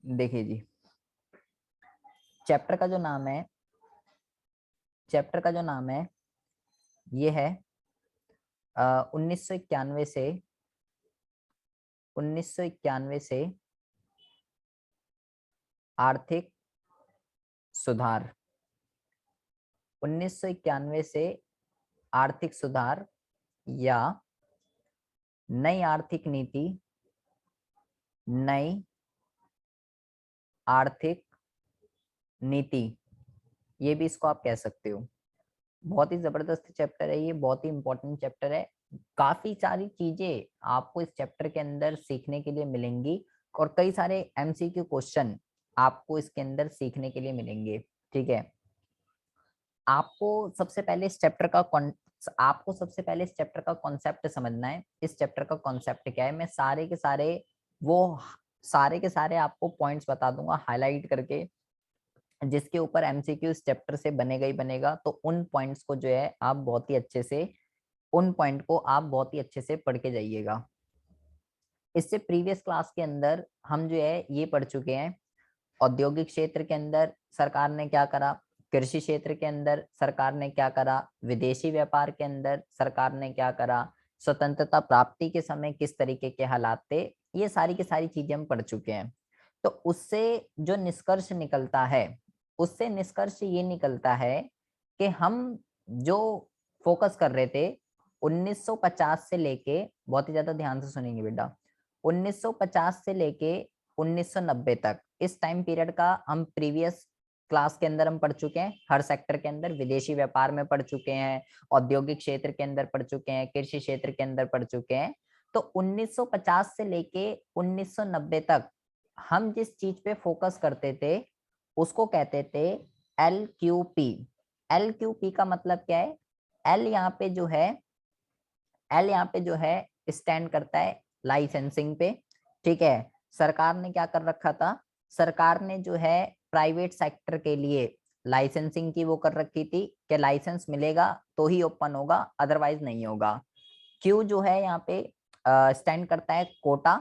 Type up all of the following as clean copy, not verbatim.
देखिए जी, चैप्टर का जो नाम है चैप्टर का जो नाम है ये है 1991 से 1991 से आर्थिक सुधार। 1991 से आर्थिक सुधार या नई आर्थिक नीति, नई आर्थिक नीति, ये भी इसको आप कह सकते हो। बहुत ही जबरदस्त चैप्टर है ये, बहुत ही इंपॉर्टेंट चैप्टर है। काफी सारी चीजें आपको इस चैप्टर के अंदर सीखने के लिए मिलेंगी और कई सारे एमसीक्यू क्वेश्चन आपको इसके अंदर सीखने के लिए मिलेंगे। ठीक है, आपको सबसे पहले इस चैप्टर का कॉन्सेप्ट समझना है। इस चैप्टर का कॉन्सेप्ट क्या है, मैं सारे के सारे आपको पॉइंट्स बता दूंगा हाईलाइट करके, जिसके ऊपर एमसीक्यू इस चैप्टर से बनेगा ही बनेगा। तो उन पॉइंट्स को जो है आप बहुत ही अच्छे से उन पॉइंट को आप बहुत ही अच्छे से पढ़ के जाइएगा। इससे प्रीवियस क्लास के अंदर हम जो है ये पढ़ चुके हैं, औद्योगिक क्षेत्र के अंदर सरकार ने क्या करा, कृषि क्षेत्र के अंदर सरकार ने क्या करा, विदेशी व्यापार के अंदर सरकार ने क्या करा, स्वतंत्रता प्राप्ति के समय किस तरीके के हालात थे, ये सारी की सारी चीजें हम पढ़ चुके हैं। तो उससे जो निष्कर्ष निकलता है, उससे निष्कर्ष ये निकलता है कि हम जो फोकस कर रहे थे 1950 से लेके, बहुत ही ज्यादा ध्यान से सुनेंगे बेटा, 1950 से लेके 1990 तक, इस टाइम पीरियड का हम प्रीवियस क्लास के अंदर हम पढ़ चुके हैं। हर सेक्टर के अंदर विदेशी व्यापार में पढ़ चुके हैं, औद्योगिक क्षेत्र के अंदर पढ़ चुके हैं, कृषि क्षेत्र के अंदर पढ़ चुके हैं। तो 1950 से लेके 1990 तक हम जिस चीज पे फोकस करते थे उसको कहते थे LQP। LQP का मतलब क्या है? एल यहाँ पे जो है एल यहाँ पे जो है स्टैंड करता है लाइसेंसिंग पे। ठीक है, सरकार ने क्या कर रखा था, सरकार ने जो है प्राइवेट सेक्टर के लिए लाइसेंसिंग की वो कर रखी थी कि लाइसेंस मिलेगा तो ही ओपन होगा, अदरवाइज नहीं होगा। क्यू जो है यहाँ पे स्टैंड करता है कोटा।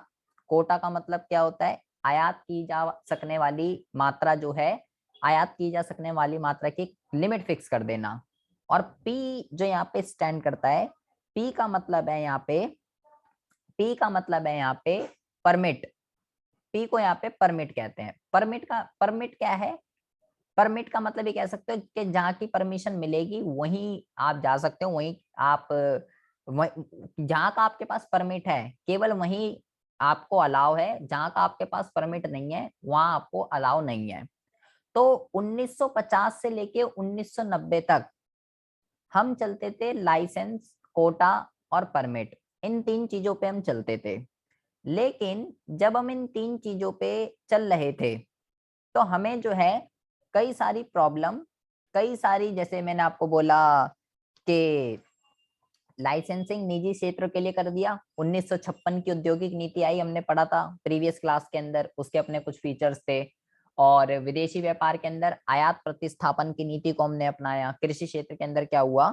कोटा का मतलब क्या होता है, आयात की जा सकने वाली मात्रा जो है, आयात की जा सकने वाली मात्रा की लिमिट फिक्स कर देना। और पी जो यहाँ पे स्टैंड करता है, पी का मतलब है यहाँ पे पी का मतलब है यहाँ पे परमिट। पी को यहाँ पे परमिट कहते हैं। परमिट क्या है, परमिट का मतलब ये कह सकते हो कि जहाँ की परमिशन मिलेगी वहीं आप जा सकते हो, वहीं आप जहाँ का आपके पास परमिट है केवल वहीं आपको अलाउ है, जहाँ का आपके पास परमिट नहीं है वहां आपको अलाउ नहीं है। तो 1950 से लेके 1990 तक हम चलते थे लाइसेंस, कोटा और परमिट, इन तीन चीजों पे हम चलते थे। लेकिन जब हम इन तीन चीजों पे चल रहे थे तो हमें जो है कई सारी प्रॉब्लम, कई सारी, जैसे मैंने आपको बोला कि लाइसेंसिंग निजी क्षेत्र के लिए कर दिया, 1956 की औद्योगिक नीति आई, हमने पढ़ा था प्रीवियस क्लास के अंदर, उसके अपने कुछ फीचर्स थे। और विदेशी व्यापार के अंदर आयात प्रतिस्थापन की नीति को हमने अपनाया। कृषि क्षेत्र के अंदर क्या हुआ,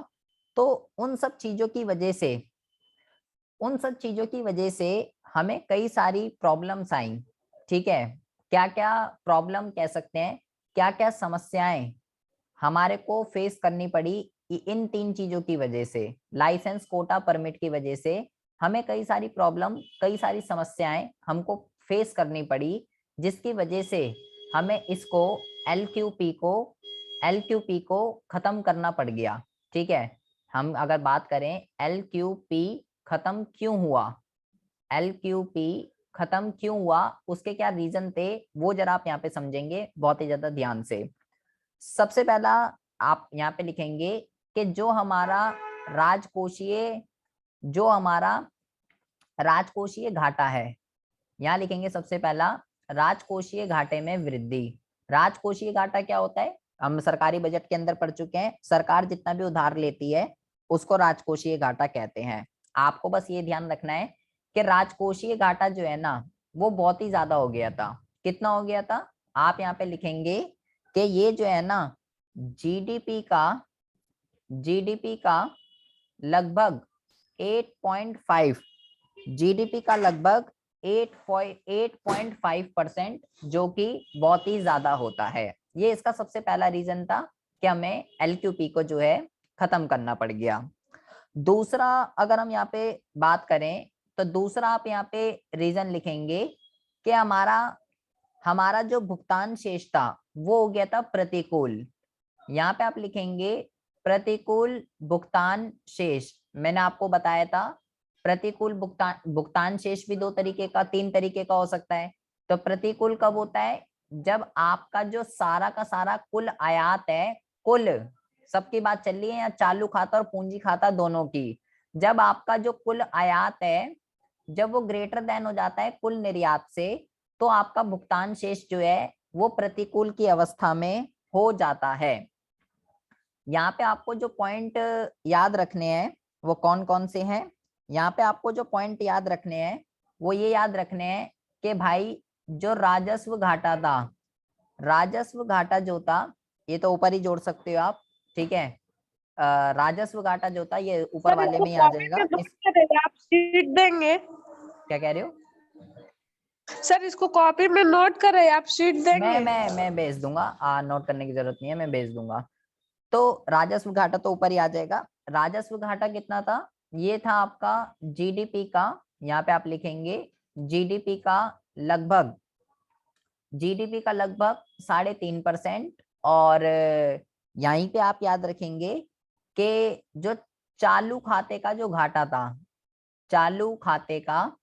तो उन सब चीजों की वजह से हमें कई सारी प्रॉब्लम्स आई। ठीक है, क्या क्या प्रॉब्लम कह सकते हैं, क्या क्या समस्याएं हमारे को फेस करनी पड़ी इन तीन चीजों की वजह से, लाइसेंस, कोटा, परमिट की वजह से हमें कई सारी प्रॉब्लम, कई सारी समस्याएं हमको फेस करनी पड़ी, जिसकी वजह से हमें इसको एल क्यू पी को खत्म करना पड़ गया। ठीक है, हम अगर बात करें LQP खत्म क्यों हुआ, LQP खत्म क्यों हुआ, उसके क्या रीजन थे, वो जरा आप यहाँ पे समझेंगे बहुत ही ज्यादा ध्यान से। सबसे पहला आप यहाँ पे लिखेंगे कि जो हमारा राजकोषीय घाटा है, यहाँ लिखेंगे सबसे पहला राजकोषीय घाटे में वृद्धि। राजकोषीय घाटा क्या होता है, हम सरकारी बजट के अंदर पढ़ चुके हैं, सरकार जितना भी उधार लेती है उसको राजकोषीय घाटा कहते हैं। आपको बस ये ध्यान रखना है कि राजकोषीय घाटा जो है ना वो बहुत ही ज्यादा हो गया था। कितना हो गया था, आप यहाँ पे लिखेंगे कि ये जो है ना जीडीपी का लगभग 8.5, जीडीपी का लगभग 8.5%, जो कि बहुत ही ज्यादा होता है। ये इसका सबसे पहला रीजन था कि हमें एलक्यूपी को जो है खत्म करना पड़ गया। दूसरा अगर हम यहाँ पे बात करें तो दूसरा आप यहाँ पे रीजन लिखेंगे कि हमारा जो भुगतान शेष था वो हो गया था प्रतिकूल। यहाँ पे आप लिखेंगे प्रतिकूल भुगतान शेष। मैंने आपको बताया था प्रतिकूल भुगतान शेष भी 2 तरीके का 3 तरीके का हो सकता है। तो प्रतिकूल कब होता है? जब आपका जो सारा का सारा कुल आयात है, कुल सबकी बात चल रही है या चालू खाता और पूंजी खाता दोनों की, जब आपका जो कुल आयात है जब वो ग्रेटर देन हो जाता है कुल निर्यात से, तो आपका भुगतान शेष जो है वो प्रतिकूल की अवस्था में हो जाता है। यहाँ पे आपको जो पॉइंट याद रखने हैं वो कौन कौन से हैं? यहाँ पे आपको जो पॉइंट याद रखने हैं वो ये याद रखने हैं कि भाई जो राजस्व घाटा था, राजस्व घाटा जो था, ये तो ऊपर ही जोड़ सकते हो आप, ठीक है। राजस्व घाटा जो था ये ऊपर वाले में ही आ जाएगा। आप सीट देंगे? क्या कह रहे हो सर? इसको कॉपी में नोट कर रहे हैं, आप शीट देंगे? मैं भेज दूंगा, नोट करने की जरूरत नहीं है, मैं भेज दूंगा। तो राजस्व घाटा तो ऊपर ही आ जाएगा। राजस्व घाटा कितना था? ये था आपका जीडीपी का, यहाँ पे आप लिखेंगे जीडीपी का लगभग, जीडीपी का लगभग 3.5%। और यहीं पे आप याद रखेंगे कि जो चालू खाते का जो घाटा था, चालू खाते का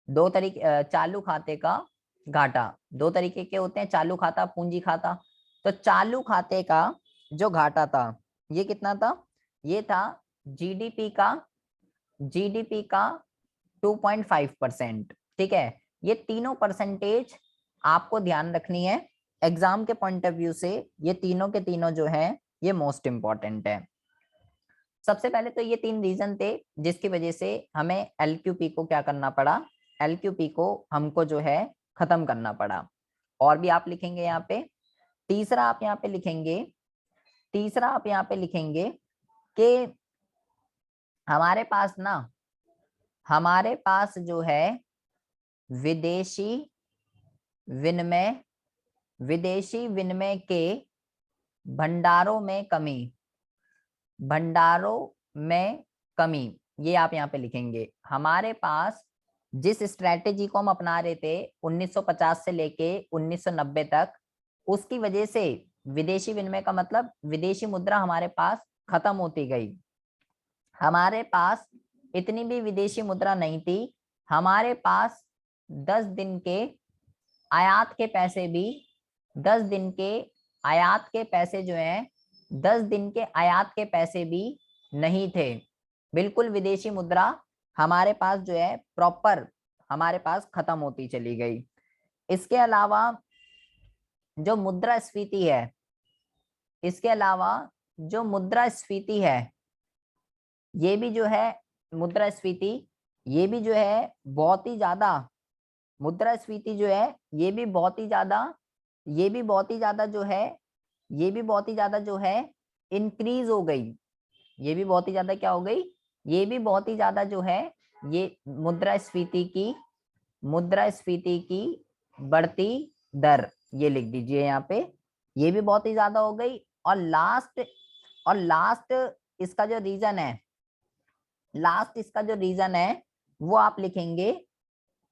चालू खाते का घाटा 2 तरीके के होते हैं, चालू खाता पूंजी खाता। तो चालू खाते का जो घाटा था ये कितना था? ये था जीडीपी का 2.5%, ठीक है। ये तीनों परसेंटेज आपको ध्यान रखनी है एग्जाम के पॉइंट ऑफ व्यू से। ये तीनों के तीनों जो है ये मोस्ट इंपॉर्टेंट है। सबसे पहले तो ये 3 रीजन थे जिसकी वजह से हमें एलक्यूपी को क्या करना पड़ा, एलक्यूपी को हमको जो है खत्म करना पड़ा। और भी आप लिखेंगे यहाँ पे। तीसरा आप यहाँ पे लिखेंगे कि हमारे पास जो है विदेशी विनिमय के भंडारों में कमी, ये आप यहाँ पे लिखेंगे। हमारे पास जिस स्ट्रेटेजी को हम अपना रहे थे 1950 से लेके 1990 तक, उसकी वजह से विदेशी विनिमय का मतलब विदेशी मुद्रा हमारे पास खत्म होती गई। हमारे पास इतनी भी विदेशी मुद्रा नहीं थी। हमारे पास 10 दिन के आयात के पैसे भी 10 दिन के आयात के पैसे जो हैं 10 दिन के आयात के पैसे भी नहीं थे। बिल्कुल विदेशी मुद्रा हमारे पास जो है प्रॉपर हमारे पास खत्म होती चली गई। इसके अलावा जो मुद्रास्फीति है, इसके अलावा जो मुद्रास्फीति है, ये भी जो है मुद्रास्फीति, ये भी जो है बहुत ही ज्यादा, मुद्रास्फीति जो है ये भी बहुत ही ज्यादा, ये भी बहुत ही ज्यादा जो है, ये भी बहुत ही ज्यादा जो है इंक्रीज हो गई। ये भी बहुत ही ज्यादा क्या हो गई? ये भी बहुत ही ज्यादा जो है ये मुद्रास्फीति की बढ़ती दर, ये लिख दीजिए यहाँ पे, ये भी बहुत ही ज्यादा हो गई। और लास्ट इसका जो रीजन है, लास्ट इसका जो रीजन है वो आप लिखेंगे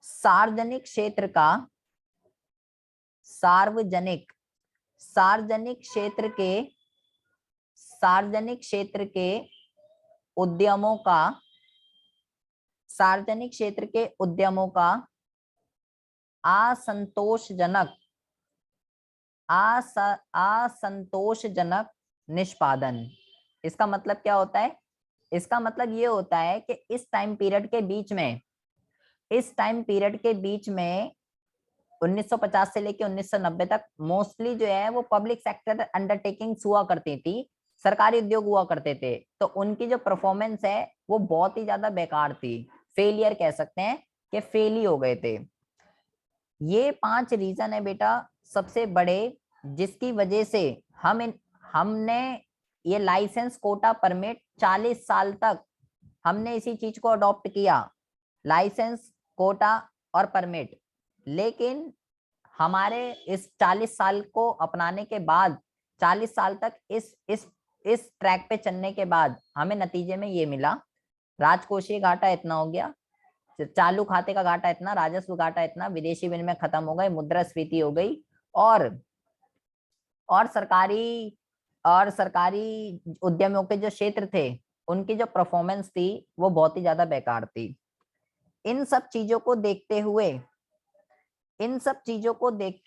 सार्वजनिक क्षेत्र का, सार्वजनिक क्षेत्र के उद्यमों का, सार्वजनिक क्षेत्र के उद्यमों का असंतोषजनक निष्पादन। इसका मतलब क्या होता है? इसका मतलब ये होता है कि इस टाइम पीरियड के बीच में 1950 से लेकर 1990 तक मोस्टली जो है वो पब्लिक सेक्टर अंडरटेकिंग्स हुआ करती थी, सरकारी उद्योग हुआ करते थे। तो उनकी जो परफॉर्मेंस है वो बहुत ही ज्यादा बेकार थी, फेलियर कह सकते हैं कि फेल ही हो गए थे। ये 5 रीजन है बेटा सबसे बड़े, जिसकी वजह से हमने ये लाइसेंस कोटा परमिट 40 साल तक हमने इसी चीज को अडॉप्ट किया। लाइसेंस कोटा और परमिट। लेकिन हमारे इस 40 साल को अपनाने के बाद, 40 साल तक इस ट्रैक पे चलने के बाद हमें नतीजे में ये मिला, राजकोषीय घाटा इतना हो गया, चालू खाते का घाटा इतना, राजस्व घाटा इतना, विदेशी विनिमय खत्म हो गए, मुद्रास्फीति हो गई, और सरकारी उद्यमों के जो क्षेत्र थे उनकी जो परफॉर्मेंस थी वो बहुत ही ज्यादा बेकार थी। इन सब चीजों को देखते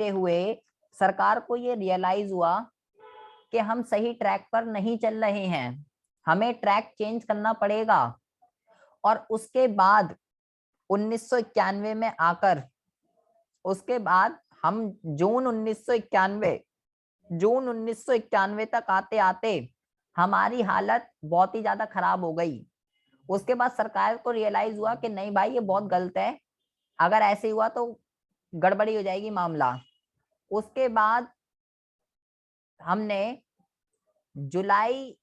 हुए सरकार को ये रियलाइज हुआ कि हम सही ट्रैक पर नहीं चल रहे हैं, हमें ट्रैक चेंज करना पड़ेगा। और उसके बाद 1991 में आकर, उसके बाद हम जून 1991 तक आते आते हमारी हालत बहुत ही ज्यादा खराब हो गई। उसके बाद सरकार को रियलाइज हुआ कि नहीं भाई ये बहुत गलत है, अगर ऐसे हुआ तो गड़बड़ी हो जाएगी मामला। उसके बाद हमने जुलाई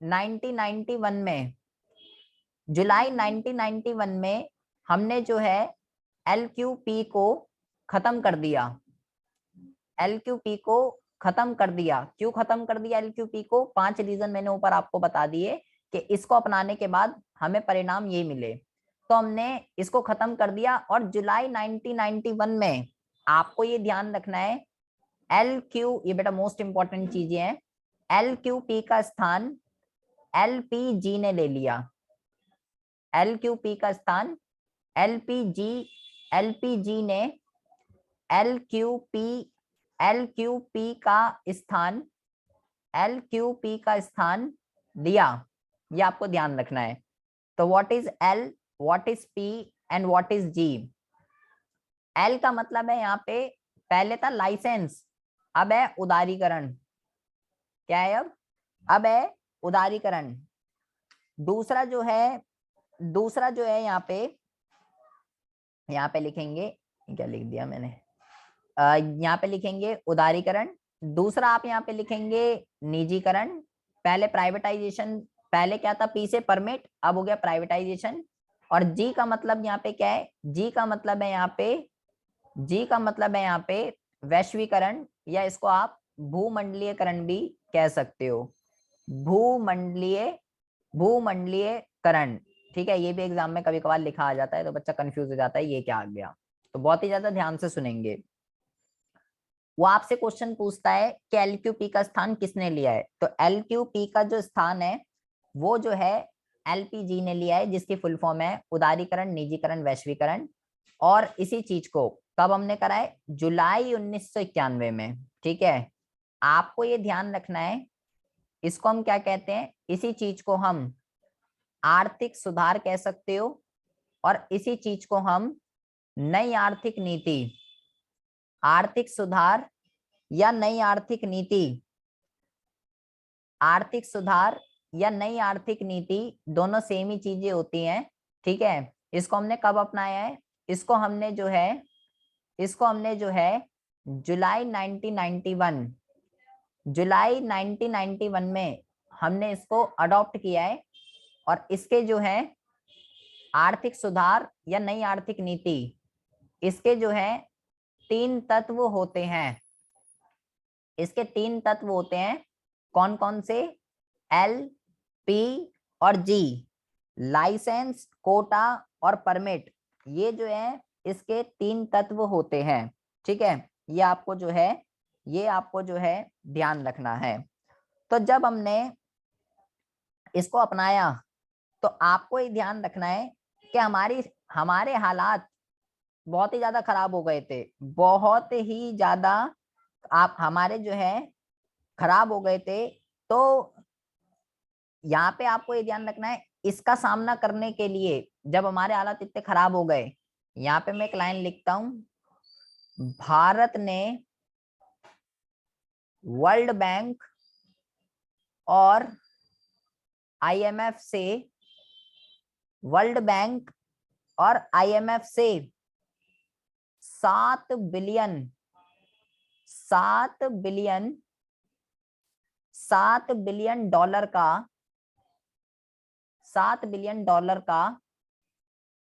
1991 में हमने जो है LQP को खत्म कर दिया। LQP को खत्म कर दिया। क्यों खत्म कर दिया LQP को? 5 रीजन मैंने ऊपर आपको बता दिए कि इसको अपनाने के बाद हमें परिणाम ये मिले, तो हमने इसको खत्म कर दिया। और जुलाई 1991 में आपको ये ध्यान रखना है, ये बेटा मोस्ट इंपॉर्टेंट चीजें हैं, LQP का स्थान LPG ने ले लिया। LQP का स्थान LPG ने LQP का स्थान दिया। ये आपको ध्यान रखना है। तो what is L, what is P and what is G? L का मतलब है यहाँ पे पहले था लाइसेंस, अब है उदारीकरण। क्या है अब है उदारीकरण। दूसरा जो है यहाँ पे लिखेंगे, क्या लिख दिया मैंने, यहाँ पे लिखेंगे उदारीकरण। दूसरा आप यहाँ पे लिखेंगे निजीकरण। पहले प्राइवेटाइजेशन, पहले क्या था, पी से परमिट, अब हो गया प्राइवेटाइजेशन। और जी का मतलब यहाँ पे क्या है? जी का मतलब है यहाँ पे वैश्वीकरण, या इसको आप भूमंडलीयकरण भी कह सकते हो। भूमंडलीयकरण, ठीक है। ये भी एग्जाम में कभी कभार लिखा आ जाता है तो बच्चा कंफ्यूज हो जाता है ये क्या आ गया। तो बहुत ही ज्यादा ध्यान से सुनेंगे। वो आपसे क्वेश्चन पूछता है कि LQP का स्थान किसने लिया है? तो LQP का जो स्थान है वो जो है LPG ने लिया है, जिसकी फुल फॉर्म है उदारीकरण, निजीकरण, वैश्वीकरण। और इसी चीज को कब हमने करा है? जुलाई 1991 में। ठीक है, आपको ये ध्यान रखना है, इसको हम क्या कहते हैं? इसी चीज को हम आर्थिक सुधार कह सकते हो, और इसी चीज को हम नई आर्थिक नीति, आर्थिक सुधार या नई आर्थिक नीति, आर्थिक सुधार या नई आर्थिक नीति दोनों सेम ही चीजें होती हैं। ठीक है, इसको हमने कब अपनाया है? इसको हमने जो है जुलाई 1991 में हमने इसको अडॉप्ट किया है। और इसके जो है आर्थिक सुधार या नई आर्थिक नीति, इसके जो है 3 तत्व होते हैं। इसके 3 तत्व होते हैं। कौन कौन से? L, P और G, लाइसेंस, कोटा और परमिट। ये जो है इसके 3 तत्व होते हैं। ठीक है, ये आपको जो है ध्यान रखना है। तो जब हमने इसको अपनाया तो आपको ये ध्यान रखना है कि हमारे हालात बहुत ही ज्यादा खराब हो गए थे, बहुत ही ज्यादा आप हमारे जो है खराब हो गए थे। तो यहाँ पे आपको ये ध्यान रखना है, इसका सामना करने के लिए जब हमारे हालात इतने खराब हो गए, यहाँ पे मैं एक लाइन लिखता हूं, भारत ने वर्ल्ड बैंक और IMF से 7 बिलियन डॉलर का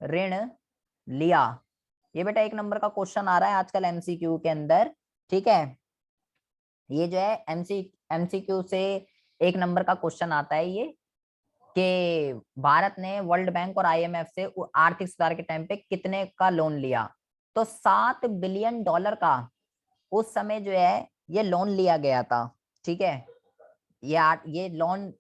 ऋण लिया। ये बेटा 1 नंबर का क्वेश्चन आ रहा है आजकल एमसीक्यू के अंदर, ठीक है। ये जो है एमसीक्यू से 1 नंबर का क्वेश्चन आता है ये, कि भारत ने वर्ल्ड बैंक और आईएमएफ से आर्थिक सुधार के टाइम पे कितने का लोन लिया। तो $7 बिलियन का उस समय जो है ये लोन लिया गया था, ठीक है। ये लोन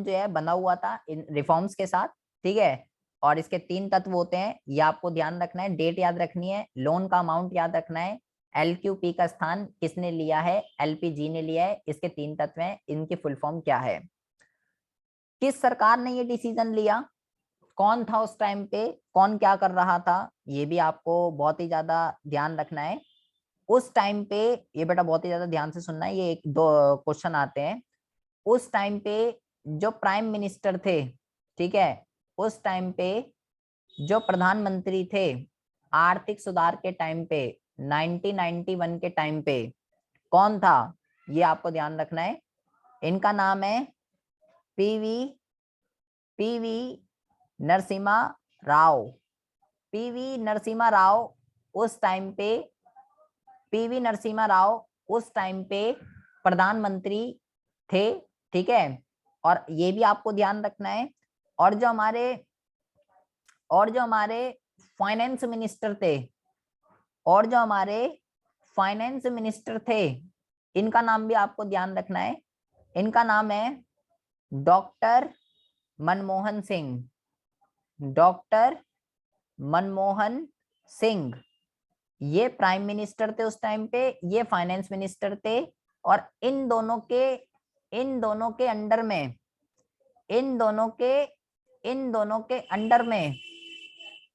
जो है बना हुआ था इन रिफॉर्म्स के साथ, ठीक है। और इसके 3 तत्व होते हैं, ये आपको ध्यान रखना है, डेट याद रखनी है, लोन का अमाउंट याद रखना है, एलक्यूपी का स्थान किसने लिया है, एलपीजी ने लिया है, इसके 3 तत्व हैं, इनकी फुल फॉर्म क्या है। किस सरकार ने ये डिसीजन लिया, कौन था उस टाइम पे, कौन क्या कर रहा था, ये भी आपको बहुत ही ज्यादा ध्यान रखना है। उस टाइम पे ये बेटा बहुत ही ज्यादा ध्यान से सुनना है, ये 1-2 क्वेश्चन आते हैं। उस टाइम पे जो प्राइम मिनिस्टर थे, ठीक है, उस टाइम पे जो प्रधानमंत्री थे आर्थिक सुधार के टाइम पे 1991 के टाइम पे, कौन था, ये आपको ध्यान रखना है। इनका नाम है पीवी नरसिम्हा राव। पीवी नरसिम्हा राव उस टाइम पे प्रधानमंत्री थे, ठीक है। और ये भी आपको ध्यान रखना है। और जो हमारे फाइनेंस मिनिस्टर थे, इनका नाम भी आपको ध्यान रखना है। इनका नाम है डॉक्टर मनमोहन सिंह। ये प्राइम मिनिस्टर थे उस टाइम पे, ये फाइनेंस मिनिस्टर थे। और इन दोनों के अंडर में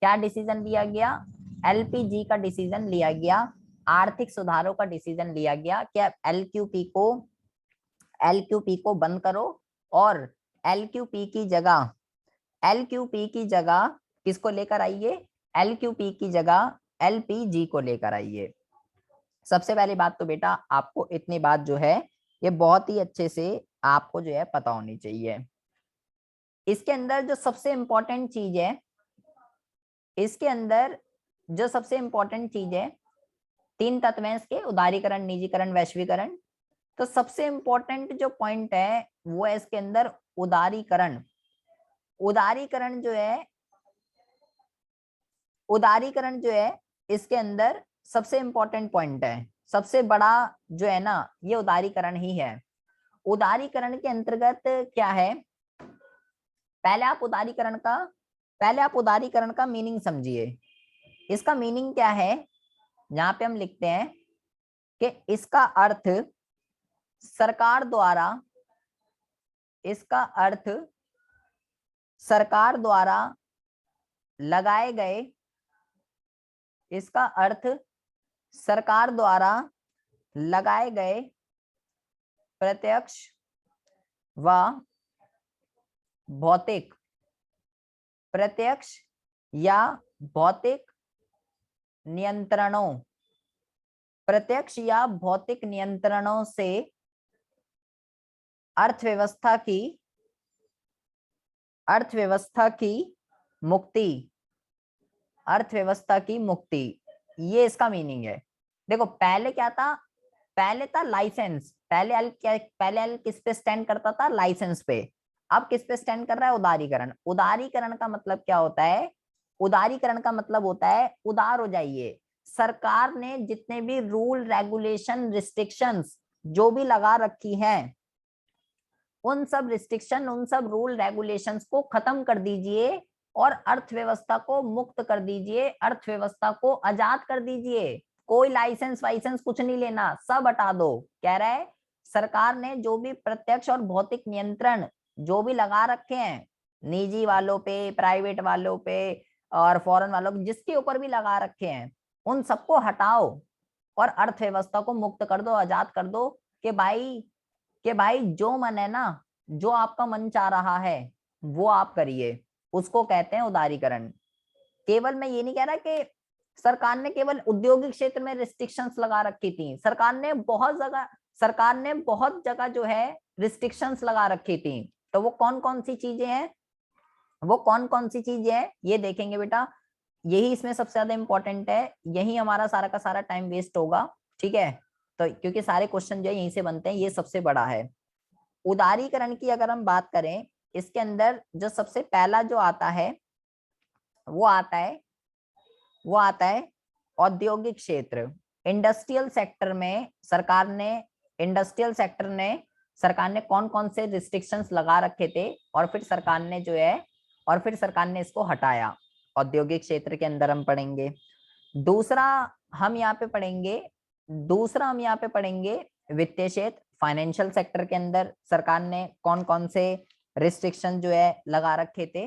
क्या डिसीजन लिया गया, एलपीजी का डिसीजन लिया गया, आर्थिक सुधारों का डिसीजन लिया गया। क्या एलक्यूपी को बंद करो और एलक्यूपी की जगह किसको लेकर आइए, एलक्यूपी की जगह एलपीजी को लेकर आइए। सबसे पहली बात तो बेटा आपको इतनी बात जो है ये बहुत ही अच्छे से आपको जो है पता होनी चाहिए। इसके अंदर जो सबसे इंपॉर्टेंट चीज है, तीन तत्व हैं इसके, उदारीकरण, निजीकरण, वैश्वीकरण। तो सबसे इंपॉर्टेंट जो पॉइंट है वो है इसके अंदर उदारीकरण। उदारीकरण जो है इसके अंदर सबसे इंपॉर्टेंट पॉइंट है, सबसे बड़ा जो है ना ये उदारीकरण ही है। उदारीकरण के अंतर्गत क्या है, पहले आप उदारीकरण का मीनिंग समझिए। इसका मीनिंग क्या है, यहाँ पे हम लिखते हैं कि इसका अर्थ सरकार द्वारा लगाए गए प्रत्यक्ष व भौतिक नियंत्रणों से अर्थव्यवस्था की मुक्ति, ये इसका मीनिंग है। देखो पहले क्या था, पहले था लाइसेंस, पहले एल किस पे स्टैंड करता था, लाइसेंस पे। अब किस पे स्टैंड कर रहा है, उदारीकरण। उदारीकरण का मतलब क्या होता है, उदारीकरण का मतलब होता है उदार हो जाइए। सरकार ने जितने भी रूल रेगुलेशन रिस्ट्रिक्शंस जो भी लगा रखी हैं, उन सब रूल रेगुलेशंस को खत्म कर दीजिए और अर्थव्यवस्था को मुक्त कर दीजिए, अर्थव्यवस्था को आजाद कर दीजिए। कोई लाइसेंस वाइसेंस कुछ नहीं लेना, सब हटा दो। कह रहा है सरकार ने जो भी प्रत्यक्ष और भौतिक नियंत्रण जो भी लगा रखे हैं, निजी वालों पे, प्राइवेट वालों पे और फॉरेन वालों पे, जिसके ऊपर भी लगा रखे हैं, उन सबको हटाओ और अर्थव्यवस्था को मुक्त कर दो, आजाद कर दो। कि भाई जो मन है ना, जो आपका मन चाह रहा है वो आप करिए, उसको कहते हैं उदारीकरण। केवल मैं ये नहीं कह रहा कि सरकार ने केवल औद्योगिक क्षेत्र में रिस्ट्रिक्शंस लगा रखी थी, सरकार ने बहुत जगह जो है रिस्ट्रिक्शंस लगा रखी थी। तो वो कौन कौन सी चीजें हैं, ये देखेंगे बेटा। यही इसमें सबसे ज्यादा इंपॉर्टेंट है, यही हमारा सारा का सारा टाइम वेस्ट होगा, ठीक है। तो क्योंकि सारे क्वेश्चन जो है यहीं से बनते हैं, ये सबसे बड़ा है। उदारीकरण की अगर हम बात करें, इसके अंदर जो सबसे पहला जो आता है वो आता है औद्योगिक क्षेत्र। इंडस्ट्रियल सेक्टर में सरकार ने कौन कौन से रिस्ट्रिक्शंस लगा रखे थे, और फिर सरकार ने इसको हटाया। औद्योगिक क्षेत्र के अंदर हम पढ़ेंगे। दूसरा हम यहाँ पे पढ़ेंगे वित्तीय क्षेत्र, फाइनेंशियल सेक्टर के अंदर सरकार ने कौन कौन से रिस्ट्रिक्शन जो है लगा रखे थे।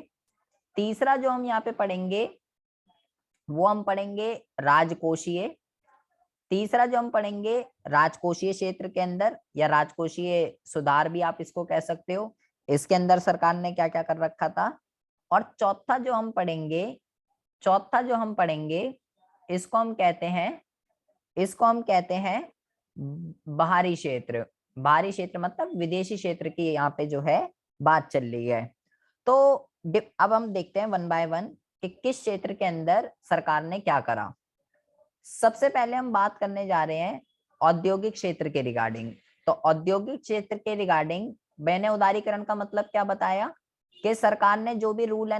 तीसरा जो हम यहाँ पे पढ़ेंगे वो हम पढ़ेंगे राजकोषीय। तीसरा जो हम पढ़ेंगे राजकोषीय क्षेत्र के अंदर, या राजकोषीय सुधार भी आप इसको कह सकते हो, इसके अंदर सरकार ने क्या क्या कर रखा था। और चौथा जो हम पढ़ेंगे इसको हम कहते हैं बाहरी क्षेत्र। बाहरी क्षेत्र मतलब विदेशी क्षेत्र की यहाँ पे जो है बात चल रही है। तो अब हम देखते हैं वन बाय वन कि किस क्षेत्र के अंदर सरकार ने क्या करा। सबसे पहले हम बात करने जा रहे हैं औद्योगिक क्षेत्र के रिगार्डिंग। तो औद्योगिक क्षेत्र के रिगार्डिंग मैंने उदारीकरण का मतलब क्या बताया कि सरकार ने जो भी रूल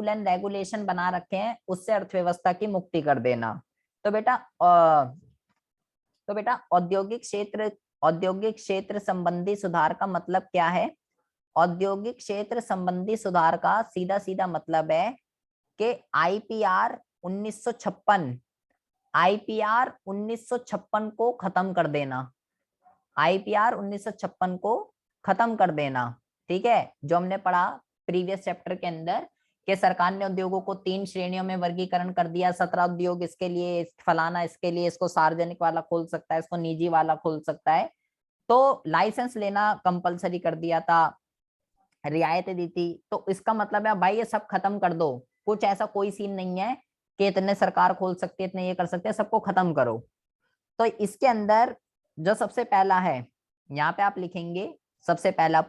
एंड रेगुलेशन बना रखे हैं उससे अर्थव्यवस्था की मुक्ति कर देना। तो बेटा औद्योगिक क्षेत्र संबंधी सुधार का मतलब क्या है। औद्योगिक क्षेत्र संबंधी सुधार का सीधा सीधा मतलब है कि आईपीआर 1956 को खत्म कर देना। आईपीआर 1956 को खत्म कर देना, ठीक है। जो हमने पढ़ा प्रीवियस चैप्टर के अंदर कि सरकार ने उद्योगों को 3 श्रेणियों में वर्गीकरण कर दिया। 17 उद्योग इसके लिए, फलाना इसके लिए, इसको सार्वजनिक वाला खोल सकता है, इसको निजी वाला खोल सकता है। तो लाइसेंस लेना कंपलसरी कर दिया था, रियायतें दी थी। तो इसका मतलब है भाई ये सब खत्म कर दो, कुछ ऐसा कोई सीन नहीं है कि इतने सरकार खोल सकती है, इतने ये कर सकते हैं, सबको खत्म करो। तो इसके अंदर जो सबसे पहला है, यहाँ पे आप लिखेंगे सबसे पहला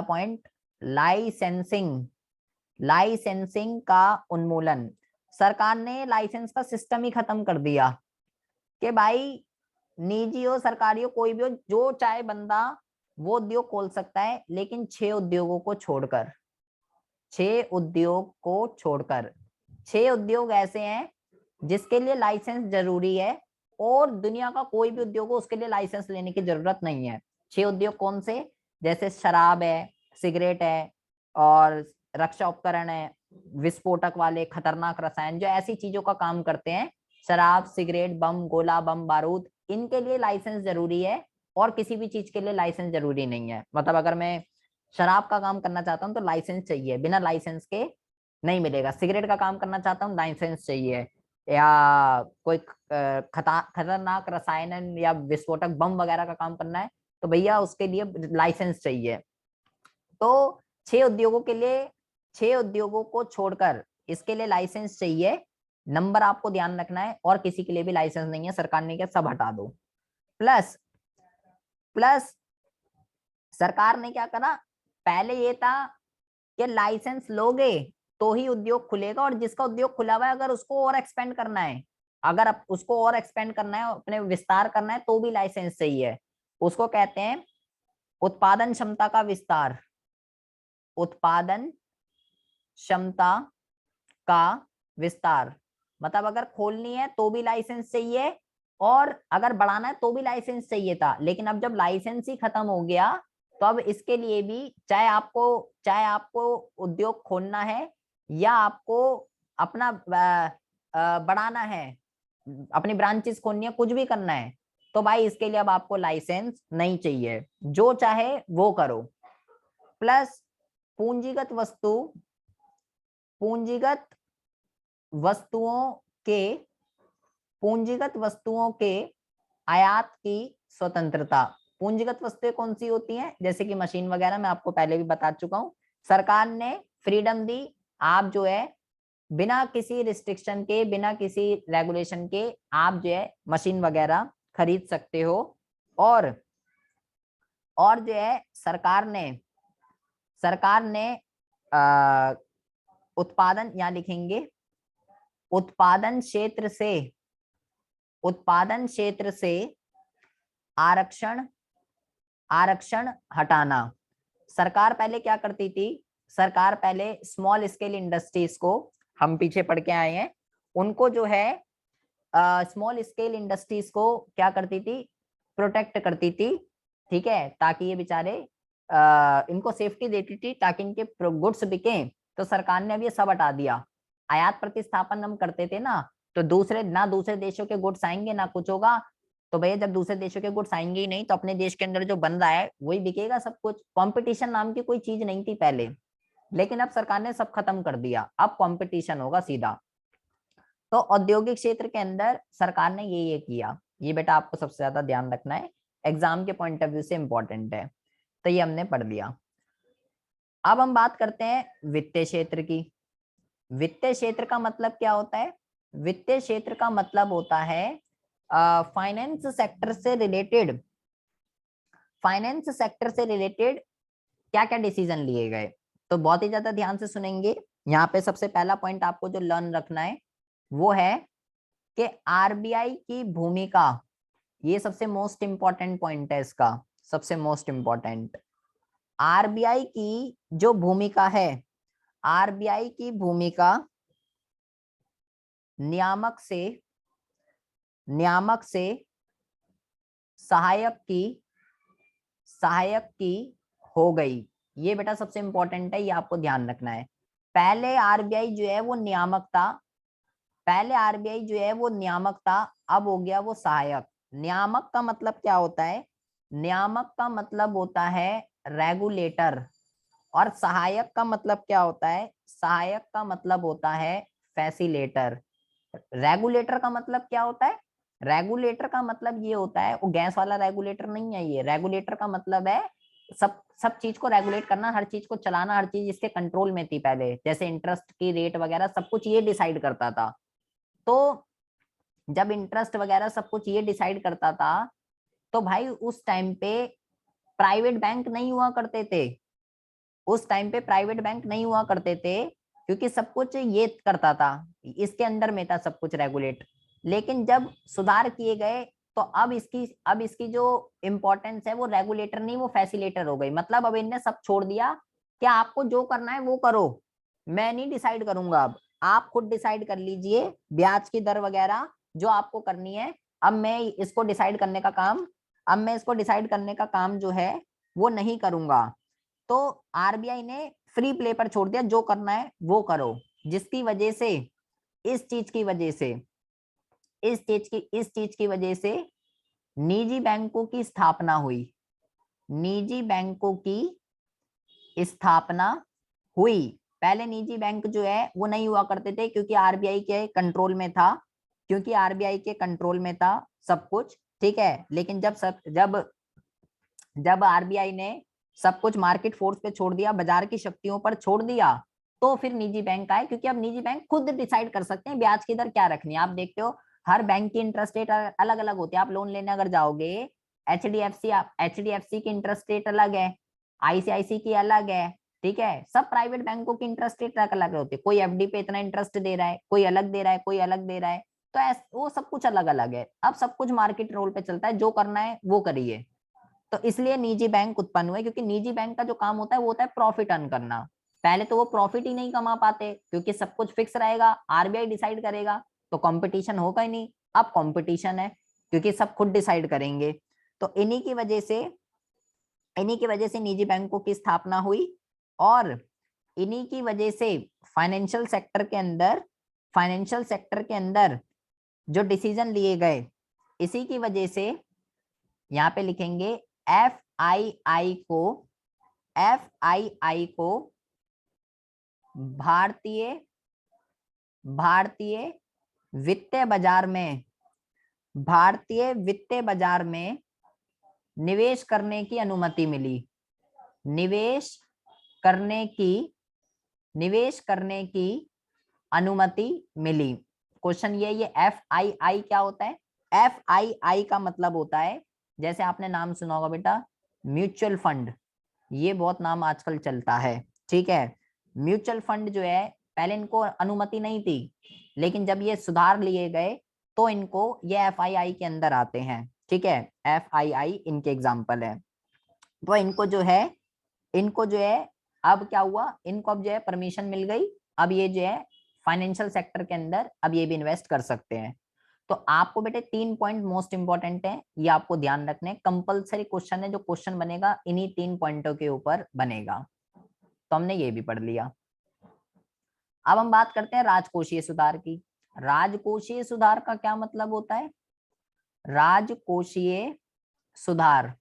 पॉइंट, लाइसेंसिंग का उन्मूलन। सरकार ने लाइसेंस का सिस्टम ही खत्म कर दिया कि भाई निजी हो सरकारी हो कोई भी हो, जो चाहे बंदा वो उद्योग खोल सकता है, लेकिन 6 उद्योगों को छोड़कर। 6 उद्योग ऐसे हैं जिसके लिए लाइसेंस जरूरी है, और दुनिया का कोई भी उद्योग हो उसके लिए लाइसेंस लेने की जरूरत नहीं है। 6 उद्योग कौन से, जैसे शराब है, सिगरेट है, और रक्षा उपकरण है, विस्फोटक वाले खतरनाक रसायन जो ऐसी चीजों का काम करते हैं, शराब, सिगरेट, बम, गोला बम, बारूद, इनके लिए लाइसेंस जरूरी है, और किसी भी चीज के लिए लाइसेंस जरूरी नहीं है। मतलब अगर मैं शराब का काम करना चाहता हूँ तो लाइसेंस चाहिए, बिना लाइसेंस के नहीं मिलेगा। सिगरेट का काम करना चाहता हूँ, लाइसेंस चाहिए। या कोई खतरनाक रसायन या विस्फोटक बम वगैरह का काम करना है तो भैया उसके लिए लाइसेंस चाहिए। तो 6 उद्योगों को छोड़कर इसके लिए लाइसेंस चाहिए। नंबर आपको ध्यान रखना है, और किसी के लिए भी लाइसेंस नहीं है, सरकार ने क्या सब हटा दो। प्लस सरकार ने क्या करा, पहले ये था कि लाइसेंस लोगे तो ही उद्योग खुलेगा, और जिसका उद्योग खुला हुआ है अगर उसको और एक्सपेंड करना है, अपने विस्तार करना है तो भी लाइसेंस चाहिए। उसको कहते हैं उत्पादन क्षमता का विस्तार। उत्पादन क्षमता का विस्तार मतलब अगर खोलनी है तो भी लाइसेंस चाहिए, और अगर बढ़ाना है तो भी लाइसेंस चाहिए था। लेकिन अब जब लाइसेंस ही खत्म हो गया तो अब इसके लिए भी चाहे आपको उद्योग खोलना है, या आपको अपना बढ़ाना है, अपनी ब्रांचेस खोलनी है, कुछ भी करना है, तो भाई इसके लिए अब आपको लाइसेंस नहीं चाहिए, जो चाहे वो करो। प्लस पूंजीगत वस्तुओं के आयात की स्वतंत्रता। पूंजीगत वस्तुएं कौन सी होती हैं, जैसे कि मशीन वगैरह, मैं आपको पहले भी बता चुका हूं। सरकार ने फ्रीडम दी, आप जो है बिना किसी रिस्ट्रिक्शन के, बिना किसी रेगुलेशन के आप जो है मशीन वगैरह खरीद सकते हो। और जो है सरकार ने उत्पादन, यहाँ लिखेंगे उत्पादन क्षेत्र से आरक्षण हटाना। सरकार पहले क्या करती थी, सरकार पहले स्मॉल स्केल इंडस्ट्रीज को, हम पीछे पढ़ के आए हैं, उनको जो है स्मॉल स्केल इंडस्ट्रीज को क्या करती थी, प्रोटेक्ट करती थी, ठीक है, ताकि ये बेचारे इनको सेफ्टी देती थी ताकि इनके गुड्स बिके। तो सरकार ने अब ये सब हटा दिया। आयात प्रतिस्थापन हम करते थे ना, तो दूसरे देशों के गुड्स आएंगे ना कुछ होगा, तो भैया जब दूसरे देशों के गुड्स आएंगे ही नहीं तो अपने देश के अंदर जो बन रहा है वही बिकेगा सब कुछ। कंपटीशन नाम की कोई चीज नहीं थी पहले, लेकिन अब सरकार ने सब खत्म कर दिया, अब कंपटीशन होगा सीधा। तो औद्योगिक क्षेत्र के अंदर सरकार ने ये किया, ये बेटा आपको सबसे ज्यादा ध्यान रखना है, एग्जाम के पॉइंट ऑफ व्यू से इंपॉर्टेंट है। तो ये हमने पढ़ लिया। अब हम बात करते हैं वित्तीय क्षेत्र की। वित्तीय क्षेत्र का मतलब क्या होता है, वित्तीय क्षेत्र का मतलब होता है फाइनेंस सेक्टर से रिलेटेड, क्या क्या डिसीजन लिए गए। तो बहुत ही ज्यादा ध्यान से सुनेंगे। यहाँ पे सबसे पहला पॉइंट आपको जो लर्न रखना है वो है कि आरबीआई की भूमिका, ये सबसे मोस्ट इंपॉर्टेंट पॉइंट है इसका, सबसे मोस्ट इंपॉर्टेंट। आरबीआई की जो भूमिका है, आरबीआई की भूमिका नियामक से सहायक की हो गई। ये बेटा सबसे इंपॉर्टेंट है, ये आपको ध्यान रखना है। पहले आरबीआई जो है वो नियामक था, अब हो गया वो सहायक। नियामक का मतलब क्या होता है, नियामक का मतलब होता है रेगुलेटर, और सहायक का मतलब क्या होता है, सहायक का मतलब होता है फैसिलेटर। रेगुलेटर का मतलब क्या होता है, रेगुलेटर का मतलब ये होता है, वो गैस वाला रेगुलेटर नहीं है, ये रेगुलेटर का मतलब है सब चीज को रेगुलेट करना, हर चीज को चलाना, हर चीज इसके कंट्रोल में थी पहले, जैसे इंटरेस्ट की रेट वगैरह सब कुछ ये डिसाइड करता था। तो जब इंटरेस्ट वगैरह सब कुछ ये डिसाइड करता था, तो भाई उस टाइम पे प्राइवेट बैंक नहीं हुआ करते थे, उस टाइम पे प्राइवेट बैंक नहीं हुआ करते थे, क्योंकि सब कुछ ये करता था, इसके अंदर में था सब कुछ रेगुलेट। लेकिन जब सुधार किए गए तो अब इसकी जो इम्पोर्टेंस है वो रेगुलेटर नहीं, वो फैसिलेटर हो गई। मतलब अब इनने सब छोड़ दिया कि आपको जो करना है वो करो, मैं नहीं डिसाइड करूंगा, अब आप खुद डिसाइड कर लीजिए ब्याज की दर वगैरह जो आपको करनी है। अब मैं इसको डिसाइड करने का काम जो है वो नहीं करूंगा। तो आरबीआई ने फ्री प्ले पर छोड़ दिया, जो करना है वो करो, जिसकी वजह से इस चीज की वजह से निजी बैंकों की स्थापना हुई, निजी बैंकों की स्थापना हुई। पहले निजी बैंक जो है वो नहीं हुआ करते थे, क्योंकि आरबीआई के कंट्रोल में था, सब कुछ, ठीक है। लेकिन जब आरबीआई ने सब कुछ मार्केट फोर्स पे छोड़ दिया, बाजार की शक्तियों पर छोड़ दिया, तो फिर निजी बैंक आए, क्योंकि अब निजी बैंक खुद डिसाइड कर सकते हैं ब्याज की दर क्या रखनी है। आप देखते हो हर बैंक की इंटरेस्ट रेट अलग अलग होती है। आप लोन लेने अगर जाओगे, एचडीएफसी की इंटरेस्ट रेट अलग है, आईसीआईसी की अलग है, ठीक है। सब प्राइवेट बैंकों की इंटरेस्ट रेट अलग अलग होती है, कोई एफडी पे इतना इंटरेस्ट दे रहा है, कोई अलग दे रहा है, कोई अलग दे रहा है, तो वो सब कुछ अलग अलग है। अब सब कुछ मार्केट रोल पे चलता है, जो करना है वो करिए। तो इसलिए निजी बैंक उत्पन्न हुए, क्योंकि निजी बैंक का जो काम होता है वो होता है प्रॉफिट अर्न करना। पहले तो वो प्रॉफिट ही नहीं कमा पाते, क्योंकि सब कुछ फिक्स रहेगा, आरबीआई डिसाइड करेगा, तो कंपटीशन होगा ही नहीं। अब कंपटीशन है, क्योंकि सब खुद डिसाइड करेंगे। तो इन्हीं की वजह से निजी बैंकों की स्थापना हुई, और इन्हीं की वजह से फाइनेंशियल सेक्टर के अंदर जो डिसीजन लिए गए, इसी की वजह से यहाँ पे लिखेंगे एफआईआई को भारतीय वित्तीय बाजार में निवेश करने की अनुमति मिली। निवेश करने की अनुमति मिली। क्वेश्चन ये एफआईआई क्या होता है, एफआईआई का मतलब होता है, जैसे आपने नाम सुना होगा बेटा, म्यूचुअल फंड, ये बहुत नाम आजकल चलता है, ठीक है। म्यूचुअल फंड जो है पहले इनको अनुमति नहीं थी, लेकिन जब ये सुधार लिए गए तो इनको ये एफआईआई के अंदर आते हैं। ठीक है, एफआईआई इनके एग्जाम्पल है। तो इनको जो है अब क्या हुआ, इनको अब जो है परमिशन मिल गई, अब ये जो है फाइनेंशियल सेक्टर के अंदर अब ये भी इन्वेस्ट कर सकते हैं। तो आपको बेटे 3 पॉइंट मोस्ट इंपॉर्टेंट है, ये आपको ध्यान रखने हैं, कंपलसरी क्वेश्चन है, जो क्वेश्चन बनेगा इन्हीं 3 पॉइंटों के ऊपर बनेगा। तो हमने ये भी पढ़ लिया। अब हम बात करते हैं राजकोषीय सुधार की। राजकोषीय सुधार का क्या मतलब होता है? राजकोषीय सुधार,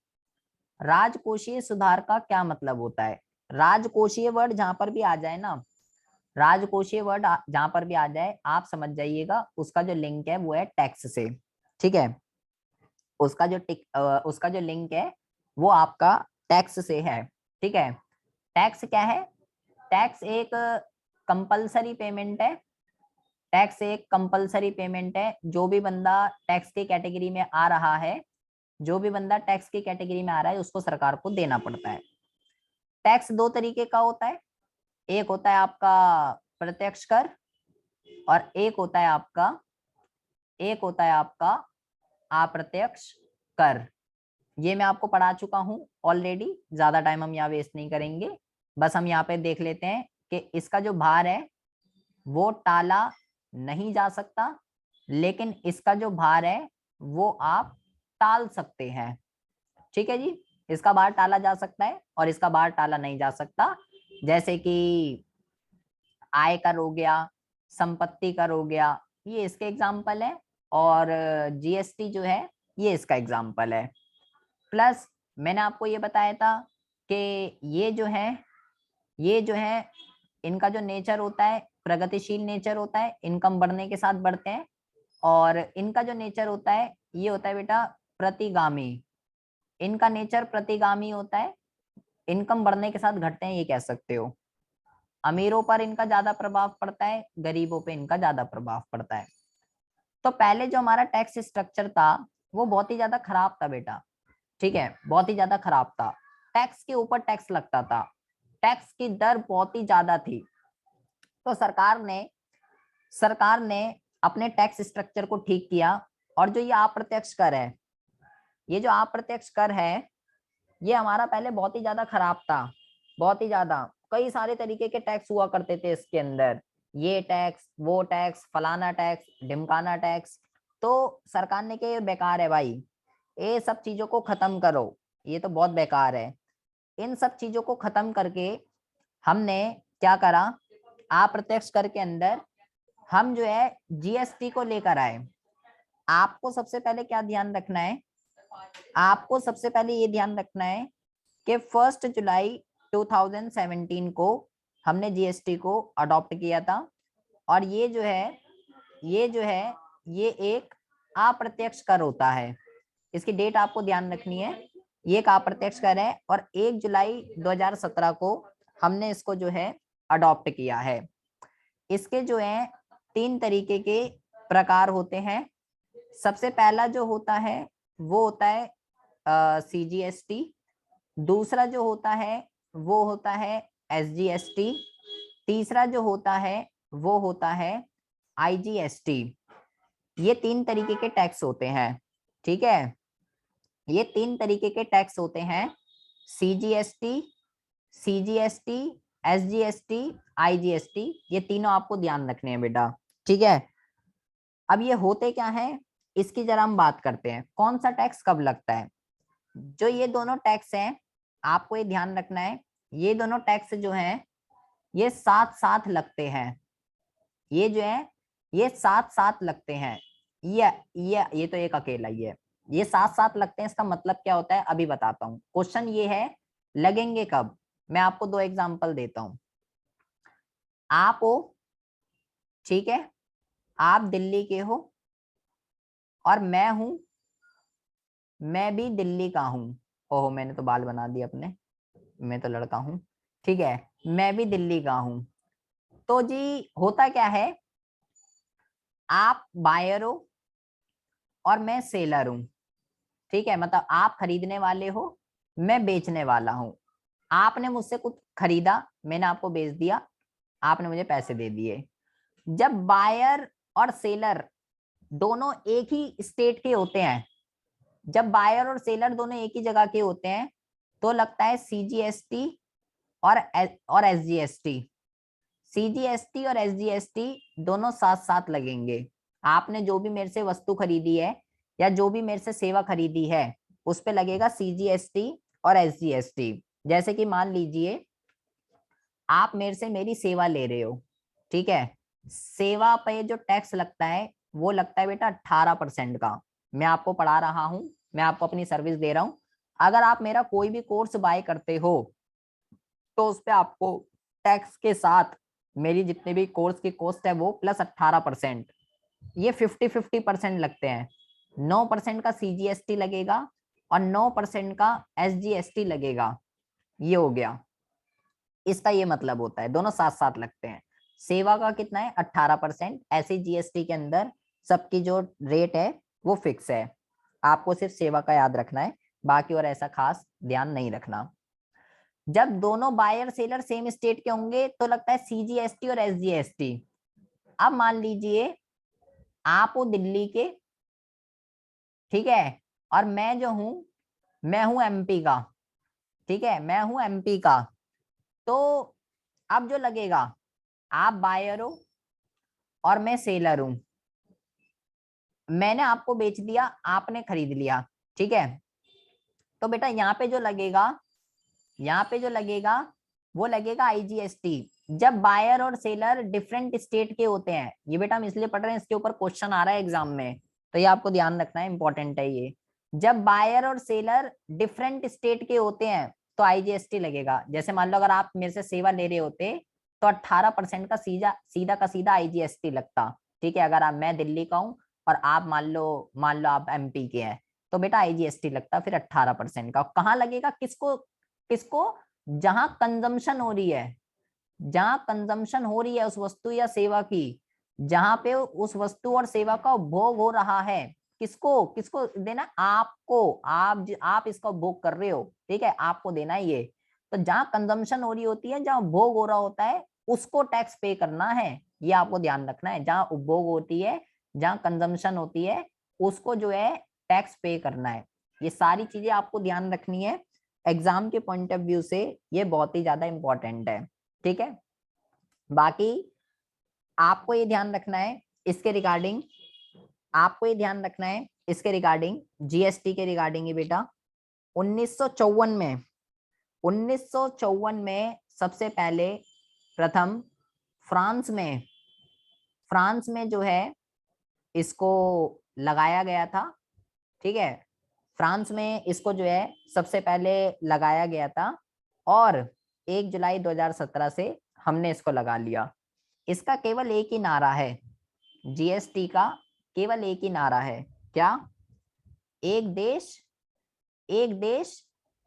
राजकोषीय सुधार का क्या मतलब होता है? राजकोषीय वर्ड जहां पर भी आ जाए ना, राजकोषीय वर्ड जहां पर भी आ जाए आप समझ जाइएगा उसका जो लिंक है वो है टैक्स से। ठीक है, उसका जो लिंक है वो आपका टैक्स से है। ठीक है, टैक्स क्या है? टैक्स एक कंपलसरी पेमेंट है। टैक्स एक कंपलसरी पेमेंट है, जो भी बंदा टैक्स की कैटेगरी में आ रहा है, जो भी बंदा टैक्स की कैटेगरी में आ रहा है उसको सरकार को देना पड़ता है। टैक्स 2 तरीके का होता है, एक होता है आपका प्रत्यक्ष कर और एक होता है आपका अप्रत्यक्ष कर। ये मैं आपको पढ़ा चुका हूं ऑलरेडी, ज्यादा टाइम हम यहाँ वेस्ट नहीं करेंगे। बस हम यहाँ पे देख लेते हैं कि इसका जो भार है वो टाला नहीं जा सकता, लेकिन इसका जो भार है वो आप टाल सकते हैं। ठीक है जी, इसका भार टाला जा सकता है और इसका भार टाला नहीं जा सकता। जैसे कि आय कर हो गया, संपत्ति कर हो गया, ये इसके एग्जाम्पल है, और जीएसटी जो है ये इसका एग्जाम्पल है। प्लस मैंने आपको ये बताया था कि ये जो है इनका जो नेचर होता है प्रगतिशील नेचर होता है, इनकम बढ़ने के साथ बढ़ते हैं, और इनका जो नेचर होता है ये होता है बेटा प्रतिगामी। इनका नेचर प्रतिगामी होता है, इनकम बढ़ने के साथ घटते हैं, ये कह सकते हो। अमीरों पर इनका ज्यादा प्रभाव पड़ता है, गरीबों पे इनका ज्यादा प्रभाव पड़ता है। तो पहले जो हमारा टैक्स स्ट्रक्चर था वो बहुत ही ज्यादा खराब था बेटा। ठीक है, बहुत ही ज्यादा खराब था। टैक्स के ऊपर टैक्स लगता था, टैक्स की दर बहुत ही ज्यादा थी। तो सरकार ने अपने टैक्स स्ट्रक्चर को ठीक किया, और जो ये अप्रत्यक्ष कर है, ये जो अप्रत्यक्ष कर है ये हमारा पहले बहुत ही ज्यादा खराब था, बहुत ही ज्यादा। कई सारे तरीके के टैक्स हुआ करते थे इसके अंदर, ये टैक्स, वो टैक्स, फलाना टैक्स, ढिमकाना टैक्स। तो सरकार ने कहा ये बेकार है भाई, ये सब चीजों को खत्म करो, ये तो बहुत बेकार है। इन सब चीजों को खत्म करके हमने क्या करा, अप्रत्यक्ष कर के अंदर हम जो है जीएसटी को लेकर आए। आपको सबसे पहले क्या ध्यान रखना है, आपको सबसे पहले ये ध्यान रखना है कि 1 जुलाई 2017 को हमने जीएसटी को अडॉप्ट किया था, और ये जो है ये एक अप्रत्यक्ष कर होता है। इसकी डेट आपको ध्यान रखनी है, ये एक अप्रत्यक्ष कर है, और 1 जुलाई 2017 को हमने इसको जो है अडॉप्ट किया है। इसके जो है 3 तरीके के प्रकार होते हैं। सबसे पहला जो होता है वो होता है सीजीएसटी, दूसरा जो होता है वो होता है एसजीएसटी, तीसरा जो होता है वो होता है आईजीएसटी। ये 3 तरीके के टैक्स होते हैं। ठीक है, ये 3 तरीके के टैक्स होते हैं, सीजीएसटी, सीजीएसटी, एसजीएसटी, आईजीएसटी। ये तीनों आपको ध्यान रखने हैं बेटा। ठीक है, अब ये होते क्या है इसकी जरा हम बात करते हैं, कौन सा टैक्स कब लगता है। जो ये दोनों टैक्स हैं आपको ये ध्यान रखना है, ये दोनों टैक्स जो हैं ये साथ साथ लगते हैं, ये जो है ये साथ साथ लगते हैं। ये तो एक अकेला ही है, ये साथ साथ लगते हैं। इसका मतलब क्या होता है अभी बताता हूँ। क्वेश्चन ये है लगेंगे कब, मैं आपको 2 एग्जांपल देता हूँ। आप हो, ठीक है, आप दिल्ली के हो, और मैं हूं, मैं भी दिल्ली का हूं। ओहो मैंने तो बाल बना दिए अपने, मैं तो लड़का हूं। ठीक है, मैं भी दिल्ली का हूं। तो जी होता क्या है, आप बायर हो और मैं सेलर हूं। ठीक है, मतलब आप खरीदने वाले हो, मैं बेचने वाला हूं। आपने मुझसे कुछ खरीदा, मैंने आपको बेच दिया। आपने मुझे पैसे दे दिए। जब बायर और सेलर दोनों एक ही स्टेट के होते हैं, जब बायर और सेलर दोनों एक ही जगह के होते हैं, तो लगता है सीजीएसटी और एसजीएसटी। सीजीएसटी और एसजीएसटी दोनों साथ साथ लगेंगे। आपने जो भी मेरे से वस्तु खरीदी है या जो भी मेरे से सेवा खरीदी है, उस पे लगेगा सीजीएसटी और एसजीएसटी। जैसे कि मान लीजिए आप मेरे से मेरी सेवा ले रहे हो, ठीक है, सेवा पे जो टैक्स लगता है वो लगता है बेटा 18% का। मैं आपको पढ़ा रहा हूं, मैं आपको अपनी सर्विस दे रहा हूं। अगर आप मेरा कोई भी कोर्स बाय करते हो तो उस पर आपको टैक्स के साथ मेरी जितने भी कोर्स की कॉस्ट है वो प्लस 18%, ये 50-50% लगते हैं। 9% का सीजीएसटी लगेगा और 9% का एसजीएसटी लगेगा। ये हो गया, इसका ये मतलब होता है दोनों साथ साथ लगते हैं। सेवा का कितना है 18%, ऐसे जीएसटी के अंदर सबकी जो रेट है वो फिक्स है। आपको सिर्फ सेवा का याद रखना है, बाकी और ऐसा खास ध्यान नहीं रखना। जब दोनों बायर सेलर सेम स्टेट के होंगे तो लगता है सीजीएसटी और एसजीएसटी। अब मान लीजिए आप हो दिल्ली के, ठीक है, और मैं जो हूं मैं हूं एमपी का, ठीक है, मैं हूं एमपी का। तो अब जो लगेगा, आप बायर हो और मैं सेलर हूं, मैंने आपको बेच दिया, आपने खरीद लिया, ठीक है। तो बेटा यहाँ पे जो लगेगा, यहाँ पे जो लगेगा वो लगेगा आईजीएसटी। जब बायर और सेलर डिफरेंट स्टेट के होते हैं, ये बेटा हम इसलिए पढ़ रहे हैं, इसके ऊपर क्वेश्चन आ रहा है एग्जाम में, तो ये आपको ध्यान रखना है, इंपॉर्टेंट है ये। जब बायर और सेलर डिफरेंट स्टेट के होते हैं तो आईजीएसटी लगेगा। जैसे मान लो अगर आप मेरे से सेवा ले रहे होते तो 18% का सीधा सीधा का सीधा आईजीएसटी लगता, ठीक है। अगर आप, मैं दिल्ली का हूँ और आप मान लो आप एमपी के हैं, तो बेटा आईजीएसटी लगता फिर 18% का। कहाँ लगेगा, किसको किसको, जहां कंजम्पशन हो रही है, जहां कंजम्पशन हो रही है उस वस्तु या सेवा की, जहां पे उस वस्तु और सेवा का उपभोग हो रहा है, किसको किसको देना, आपको। आप इसका उपभोग कर रहे हो, ठीक है, आपको देना है ये। तो जहां कंजम्पशन हो रही होती है, जहां उपभोग हो रहा होता है, उसको टैक्स पे करना है, ये आपको ध्यान रखना है। जहां उपभोग होती है, जहां कंजम्पशन होती है, उसको जो है टैक्स पे करना है। ये सारी चीजें आपको ध्यान रखनी है, एग्जाम के पॉइंट ऑफ व्यू से ये बहुत ही ज्यादा इंपॉर्टेंट है, ठीक है। बाकी आपको ये ध्यान रखना है इसके रिगार्डिंग, आपको ये ध्यान रखना है इसके रिगार्डिंग, जीएसटी के रिगार्डिंग ही बेटा। 1954 में 1954 में सबसे पहले प्रथम फ्रांस में जो है इसको लगाया गया था, ठीक है। फ्रांस में इसको जो है सबसे पहले लगाया गया था और 1 जुलाई 2017 से हमने इसको लगा लिया। इसका केवल एक ही नारा है, जीएसटी का केवल एक ही नारा है, क्या, एक देश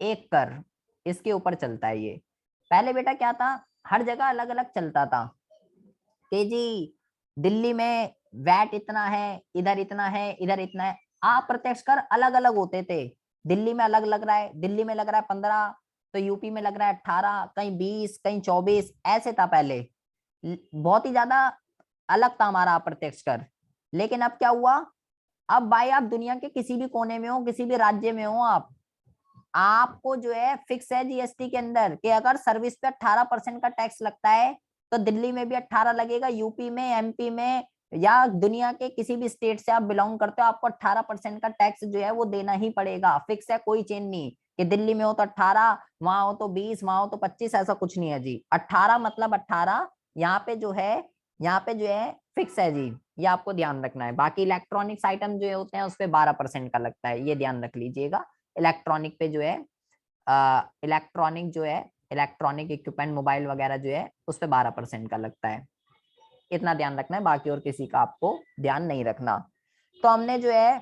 एक कर, इसके ऊपर चलता है ये। पहले बेटा क्या था, हर जगह अलग अलग चलता था कि जी दिल्ली में वैट इतना है, इधर इतना है, इधर इतना है, अप्रत्यक्ष कर अलग अलग होते थे। दिल्ली में अलग लग रहा है, दिल्ली में लग रहा है 15, तो यूपी में लग रहा है 18, कहीं 20, कहीं 24, ऐसे था पहले। बहुत ही ज्यादा अलग था हमारा अप्रत्यक्ष कर। लेकिन अब क्या हुआ, अब भाई आप दुनिया के किसी भी कोने में हो, किसी भी राज्य में हो, आपको जो है फिक्स है जीएसटी के अंदर कि अगर सर्विस पे 18% का टैक्स लगता है तो दिल्ली में भी 18 लगेगा, यूपी में, एमपी में, या दुनिया के किसी भी स्टेट से आप बिलोंग करते हो, आपको 18% का टैक्स जो है वो देना ही पड़ेगा। फिक्स है, कोई चेंज नहीं कि दिल्ली में हो तो 18, वहां हो तो 20, वहां हो तो 25, ऐसा कुछ नहीं है जी। 18 मतलब 18, यहाँ पे जो है फिक्स है जी, ये आपको ध्यान रखना है। बाकी इलेक्ट्रॉनिक्स आइटम जो होते हैं उस पर 12% का लगता है, ये ध्यान रख लीजिएगा। इलेक्ट्रॉनिक पे जो है इलेक्ट्रॉनिक इक्विपमेंट, मोबाइल वगैरह जो है उस पर 12% का लगता है, इतना ध्यान रखना है। बाकी और किसी का आपको ध्यान नहीं रखना। तो हमने जो है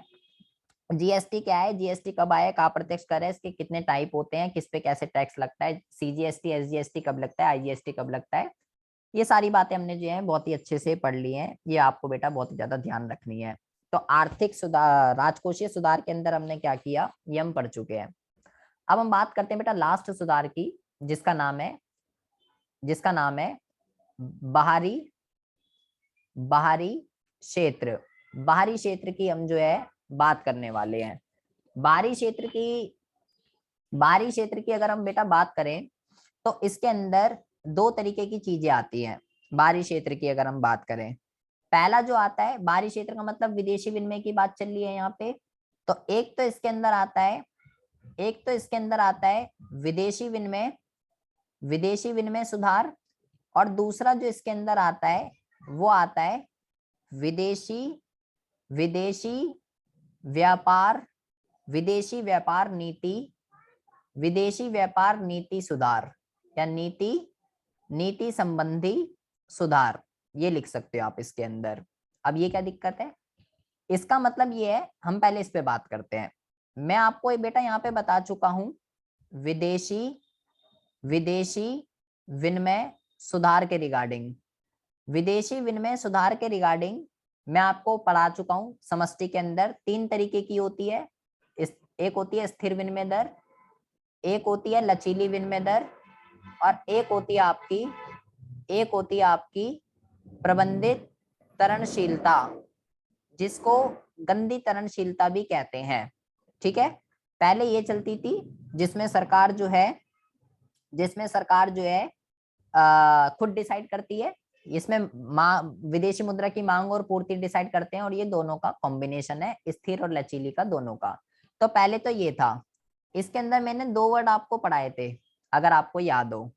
जीएसटी क्या है, जीएसटी कब आया, का प्रत्यक्ष कर है, इसके कितने टाइप होते हैं, किस पे कैसे टैक्स लगता है, सीजीएसटी एसजीएसटी कब लगता है, आईजीएसटी कब लगता है, ये सारी बातें हमने जो है बहुत ही अच्छे से पढ़ ली हैं। ये आपको बेटा बहुत ही ज्यादा ध्यान रखनी है। तो आर्थिक सुधार, राजकोषीय सुधार के अंदर हमने क्या किया, ये हम पढ़ चुके हैं। अब हम बात करते हैं बेटा लास्ट सुधार की, जिसका नाम है बाहरी बाहरी क्षेत्र, बाहरी क्षेत्र की हम जो है बात करने वाले हैं। बाहरी क्षेत्र की अगर हम बेटा बात करें तो इसके अंदर दो तरीके की चीजें आती हैं। बाहरी क्षेत्र की अगर हम बात करें, पहला जो आता है बाहरी क्षेत्र का मतलब विदेशी विनिमय की बात चल रही है यहाँ पे, तो एक तो इसके अंदर आता है विदेशी विनिमय सुधार, और दूसरा जो इसके अंदर आता है वो आता है विदेशी विदेशी व्यापार नीति सुधार, या नीति संबंधी सुधार, ये लिख सकते हो आप इसके अंदर। अब ये क्या दिक्कत है, इसका मतलब ये है, हम पहले इस पे बात करते हैं। मैं आपको बेटा यहाँ पे बता चुका हूं विदेशी विनिमय सुधार के रिगार्डिंग, विदेशी विनिमय सुधार के रिगार्डिंग मैं आपको पढ़ा चुका हूं। समष्टि के अंदर तीन तरीके की होती है, एक होती है स्थिर विनिमय दर, एक होती है लचीली विनिमय दर, और एक होती है आपकी प्रबंधित तरणशीलता, जिसको गंदी तरणशीलता भी कहते हैं। ठीक है, पहले ये चलती थी जिसमें सरकार जो है खुद डिसाइड करती है, इसमें विदेशी मुद्रा की मांग और पूर्ति डिसाइड करते हैं, और ये दोनों का कॉम्बिनेशन है, स्थिर और लचीली का दोनों का। तो पहले तो ये था, इसके अंदर मैंने दो वर्ड आपको पढ़ाए थे अगर आपको याद हो।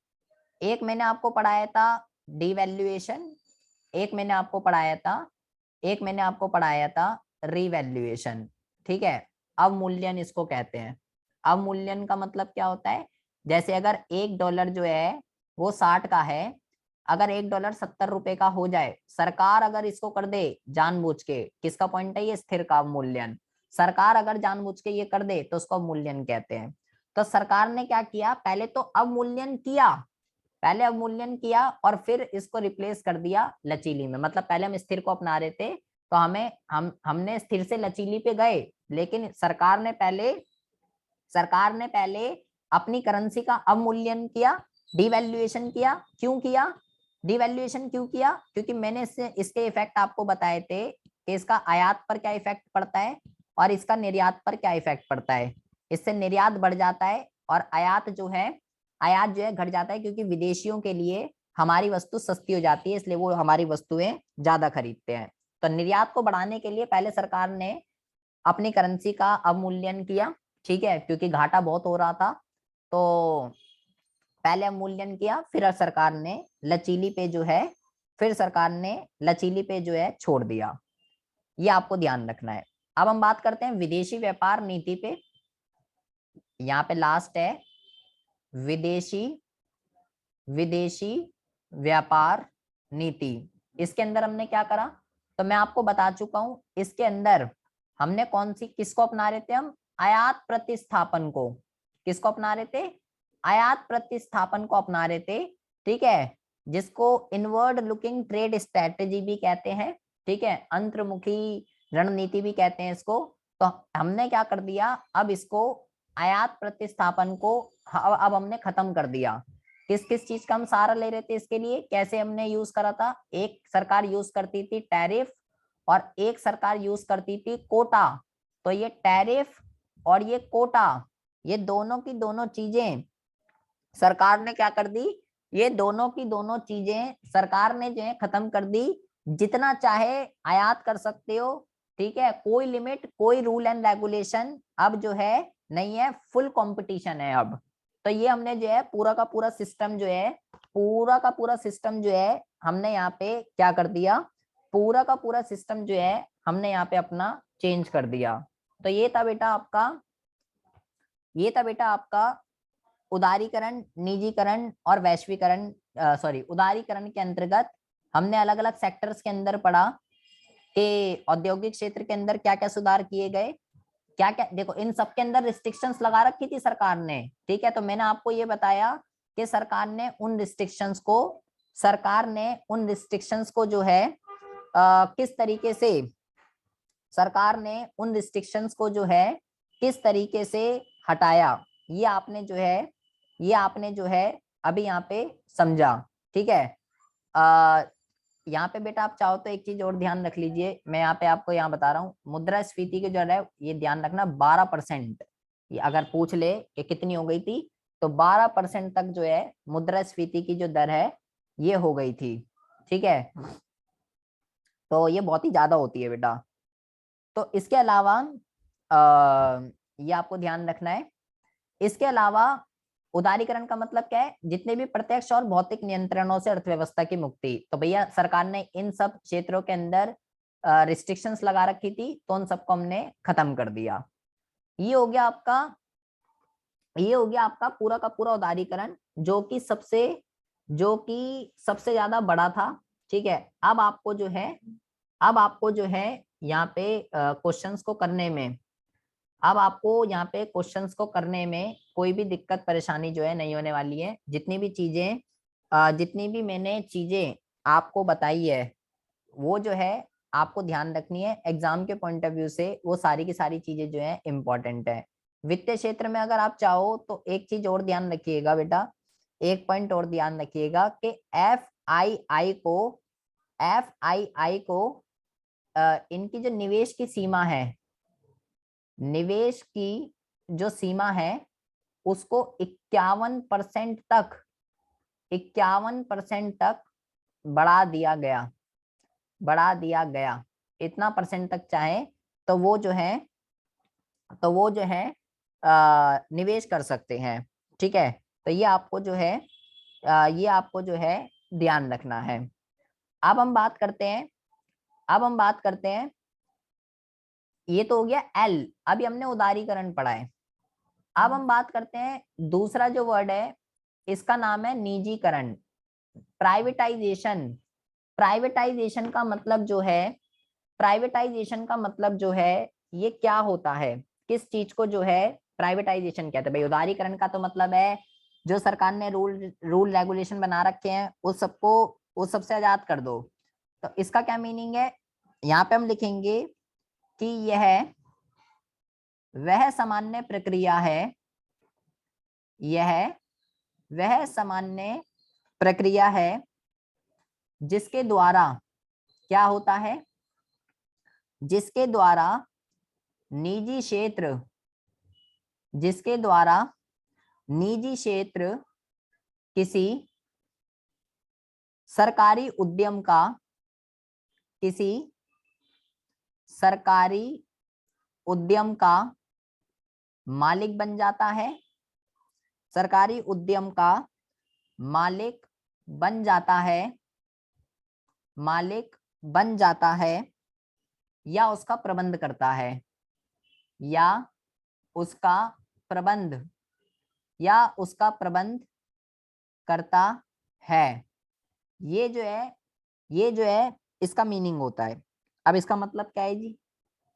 एक मैंने आपको पढ़ाया था डिवैल्यूएशन, एक मैंने आपको पढ़ाया था रिवैल्यूएशन। ठीक है, अवमूल्यन इसको कहते हैं। अवमूल्यन का मतलब क्या होता है, जैसे अगर $1 जो है वो 60 का है, अगर $1 70 रुपए का हो जाए, सरकार अगर इसको कर दे जानबूझ के, किसका पॉइंट है ये, स्थिर का अवमूल्यन, सरकार अगर जानबूझ के ये कर दे तो उसको अवमूल्यन कहते हैं। तो सरकार ने क्या किया, पहले अवमूल्यन किया और फिर इसको रिप्लेस कर दिया लचीली में। मतलब पहले हम स्थिर को अपना रहे थे तो हमने स्थिर से लचीली पे गए, लेकिन सरकार ने पहले अपनी करेंसी का अवमूल्यन किया, डिवैल्यूएशन किया। क्यों किया डिवैल्यूएशन? क्योंकि मैंने इसके इफेक्ट आपको बताए थे कि इसका आयात पर क्या इफेक्ट पड़ता है और इसका निर्यात पर क्या इफेक्ट पड़ता है। इससे निर्यात बढ़ जाता है और आयात जो है घट जाता है, क्योंकि विदेशियों के लिए हमारी वस्तु सस्ती हो जाती है, इसलिए वो हमारी वस्तुएं ज्यादा खरीदते हैं। तो निर्यात को बढ़ाने के लिए पहले सरकार ने अपनी करेंसी का अवमूल्यन किया, ठीक है, क्योंकि घाटा बहुत हो रहा था। तो पहले अवमूल्यन किया, फिर सरकार ने लचीली पे जो है छोड़ दिया। ये आपको ध्यान रखना है। अब हम बात करते हैं विदेशी व्यापार नीति पे। यहाँ पे लास्ट है विदेशी व्यापार नीति। इसके अंदर हमने क्या करा, तो मैं आपको बता चुका हूं। इसके अंदर हमने किसको अपना रहे थे, हम आयात प्रतिस्थापन को। किसको अपना रहे थे? आयात प्रतिस्थापन को अपना रहे थे, ठीक है, जिसको इनवर्ड लुकिंग ट्रेड स्ट्रेटेजी भी कहते हैं, ठीक है, अंतर्मुखी रणनीति भी कहते हैं इसको। तो हमने क्या कर दिया, अब इसको आयात प्रतिस्थापन को अब हमने खत्म कर दिया। किस किस चीज का हम सहारा ले रहे थे इसके लिए, कैसे हमने यूज करा था? एक सरकार यूज करती थी टैरिफ और एक सरकार यूज करती थी कोटा। तो ये टैरिफ और ये कोटा, ये दोनों की दोनों चीजें सरकार ने क्या कर दी, ये दोनों की दोनों चीजें सरकार ने जो है खत्म कर दी। जितना चाहे आयात कर सकते हो, ठीक है, कोई लिमिट, कोई रूल एंड रेगुलेशन अब जो है नहीं है, फुल कंपटीशन है अब। तो ये हमने जो है पूरा का पूरा सिस्टम जो है हमने यहाँ पे क्या कर दिया, पूरा का पूरा सिस्टम जो है हमने यहाँ पे अपना चेंज कर दिया। तो ये था बेटा आपका उदारीकरण, निजीकरण और वैश्वीकरण, उदारीकरण के अंतर्गत हमने अलग अलग सेक्टर्स के अंदर पढ़ा कि औद्योगिक क्षेत्र के अंदर क्या क्या सुधार किए गए, क्या क्या। देखो, इन सब के अंदर रिस्ट्रिक्शंस लगा रखी थी सरकार ने, ठीक है। तो मैंने आपको ये बताया कि सरकार ने उन रिस्ट्रिक्शंस को जो है किस तरीके से हटाया, ये आपने जो है अभी यहाँ पे समझा, ठीक है। यहाँ पे बेटा आप चाहो तो एक चीज और ध्यान रख लीजिए, मैं यहाँ पे आपको यहाँ बता रहा हूँ, मुद्रास्फीति की जो है ये ध्यान रखना 12%, अगर पूछ ले कि कितनी हो गई थी तो 12% तक जो है मुद्रास्फीति की जो दर है ये हो गई थी। ठीक है, तो ये बहुत ही ज्यादा होती है बेटा। तो इसके अलावा ये आपको ध्यान रखना है। इसके अलावा उदारीकरण का मतलब क्या है, जितने भी प्रत्यक्ष और भौतिक नियंत्रणों से अर्थव्यवस्था की मुक्ति। तो भैया सरकार ने इन सब क्षेत्रों के अंदर रिस्ट्रिक्शंस लगा रखी थी, तो उन सबको हमने खत्म कर दिया। ये हो गया आपका, ये हो गया आपका पूरा का पूरा उदारीकरण, जो कि सबसे ज्यादा बड़ा था। ठीक है, अब आपको जो है, अब आपको जो है यहाँ पे क्वेश्चंस को करने में, अब आपको यहाँ पे क्वेश्चंस को करने में कोई भी दिक्कत परेशानी जो है नहीं होने वाली है। जितनी भी चीजें जितनी भी मैंने चीजें आपको बताई है वो जो है आपको ध्यान रखनी है एग्जाम के पॉइंट ऑफ व्यू से, वो सारी की सारी चीजें जो है इम्पोर्टेंट है। वित्तीय क्षेत्र में अगर आप चाहो तो एक चीज और ध्यान रखिएगा बेटा, एक पॉइंट और ध्यान रखिएगा कि एफ आई को इनकी जो निवेश की सीमा है, निवेश की जो सीमा है उसको 51% तक, 51% तक बढ़ा दिया गया, बढ़ा दिया गया। इतना परसेंट तक चाहे तो वो जो है, तो वो जो है निवेश कर सकते हैं। ठीक है, तो ये आपको जो है ये आपको जो है ध्यान रखना है। अब हम बात करते हैं, अब हम बात करते हैं, ये तो हो गया एल, अभी हमने उदारीकरण पढ़ा है। अब हम बात करते हैं दूसरा जो वर्ड है, इसका नाम है निजीकरण, प्राइवेटाइजेशन। प्राइवेटाइजेशन का मतलब जो है, प्राइवेटाइजेशन का मतलब जो है ये क्या होता है, किस चीज को जो है प्राइवेटाइजेशन कहते हैं। भाई उदारीकरण का तो मतलब है जो सरकार ने रूल रेगुलेशन बना रखे हैं उस सबको, उस सबसे आजाद कर दो। तो इसका क्या मीनिंग है, यहाँ पे हम लिखेंगे कि यह वह सामान्य प्रक्रिया है, यह वह सामान्य प्रक्रिया है जिसके द्वारा क्या होता है, जिसके द्वारा निजी क्षेत्र, जिसके द्वारा निजी क्षेत्र किसी सरकारी उद्यम का, किसी सरकारी उद्यम का मालिक बन जाता है, सरकारी उद्यम का मालिक बन जाता है, मालिक बन जाता है, या उसका प्रबंध करता है, या उसका प्रबंध, या उसका प्रबंध करता है। ये जो है, ये जो है इसका मीनिंग होता है। अब इसका मतलब क्या है जी,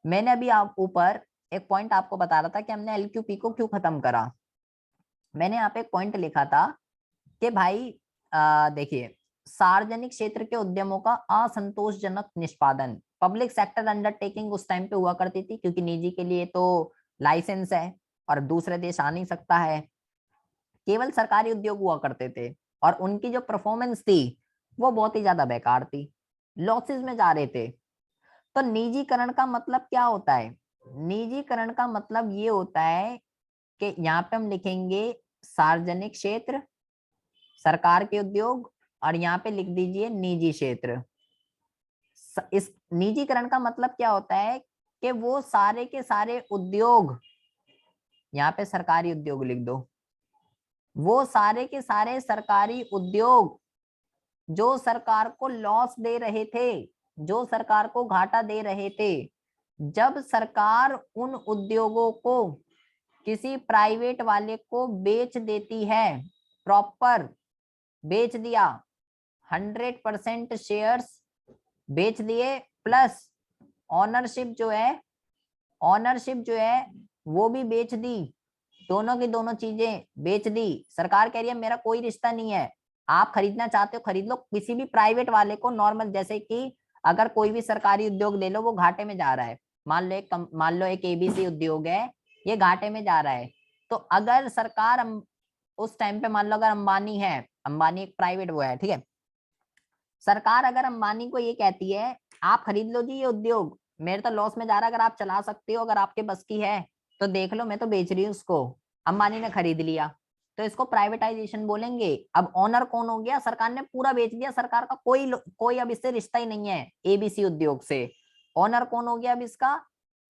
मैंने अभी आप ऊपर एक पॉइंट आपको बता रहा था कि हमने एलक्यूपी को क्यों खत्म करा। मैंने यहाँ पे एक पॉइंट लिखा था कि भाई देखिए, सार्वजनिक क्षेत्र के उद्यमों का असंतोषजनक निष्पादन, पब्लिक सेक्टर अंडरटेकिंग उस टाइम पे हुआ करती थी, क्योंकि निजी के लिए तो लाइसेंस है और दूसरे देश आ नहीं सकता है, केवल सरकारी उद्योग हुआ करते थे और उनकी जो परफॉर्मेंस थी वो बहुत ही ज्यादा बेकार थी, लॉसेस में जा रहे थे। तो निजीकरण का मतलब क्या होता है, निजीकरण का मतलब ये होता है कि यहाँ पे हम लिखेंगे सार्वजनिक क्षेत्र, सरकार के उद्योग, और यहाँ पे लिख दीजिए निजी क्षेत्र। इस निजीकरण का मतलब क्या होता है कि वो सारे के सारे उद्योग, यहाँ पे सरकारी उद्योग लिख दो, वो सारे के सारे सरकारी उद्योग जो सरकार को लॉस दे रहे थे, जो सरकार को घाटा दे रहे थे, जब सरकार उन उद्योगों को किसी प्राइवेट वाले को बेच देती है, प्रॉपर बेच दिया, 100% शेयर्स बेच दिए, प्लस ऑनरशिप जो है, ऑनरशिप जो है वो भी बेच दी, दोनों की दोनों चीजें बेच दी। सरकार कह रही है मेरा कोई रिश्ता नहीं है, आप खरीदना चाहते हो खरीद लो, किसी भी प्राइवेट वाले को नॉर्मल, जैसे कि अगर कोई भी सरकारी उद्योग ले लो वो घाटे में जा रहा है, मान लो एक एबीसी उद्योग है, ये घाटे में जा रहा है, तो अगर सरकार उस टाइम पे मान लो अगर अंबानी है, अंबानी एक प्राइवेट वो है, ठीक है, सरकार अगर अंबानी को ये कहती है आप खरीद लो जी ये उद्योग, मेरे तो लॉस में जा रहा है, अगर आप चला सकते हो, अगर आपके बस की है तो देख लो, मैं तो बेच रही हूँ उसको, अंबानी ने खरीद लिया, तो इसको प्राइवेटाइजेशन बोलेंगे। अब ओनर कौन हो गया, सरकार ने पूरा बेच दिया, सरकार का कोई अब इससे रिश्ता ही नहीं है एबीसी उद्योग से। ओनर कौन हो गया अब इसका,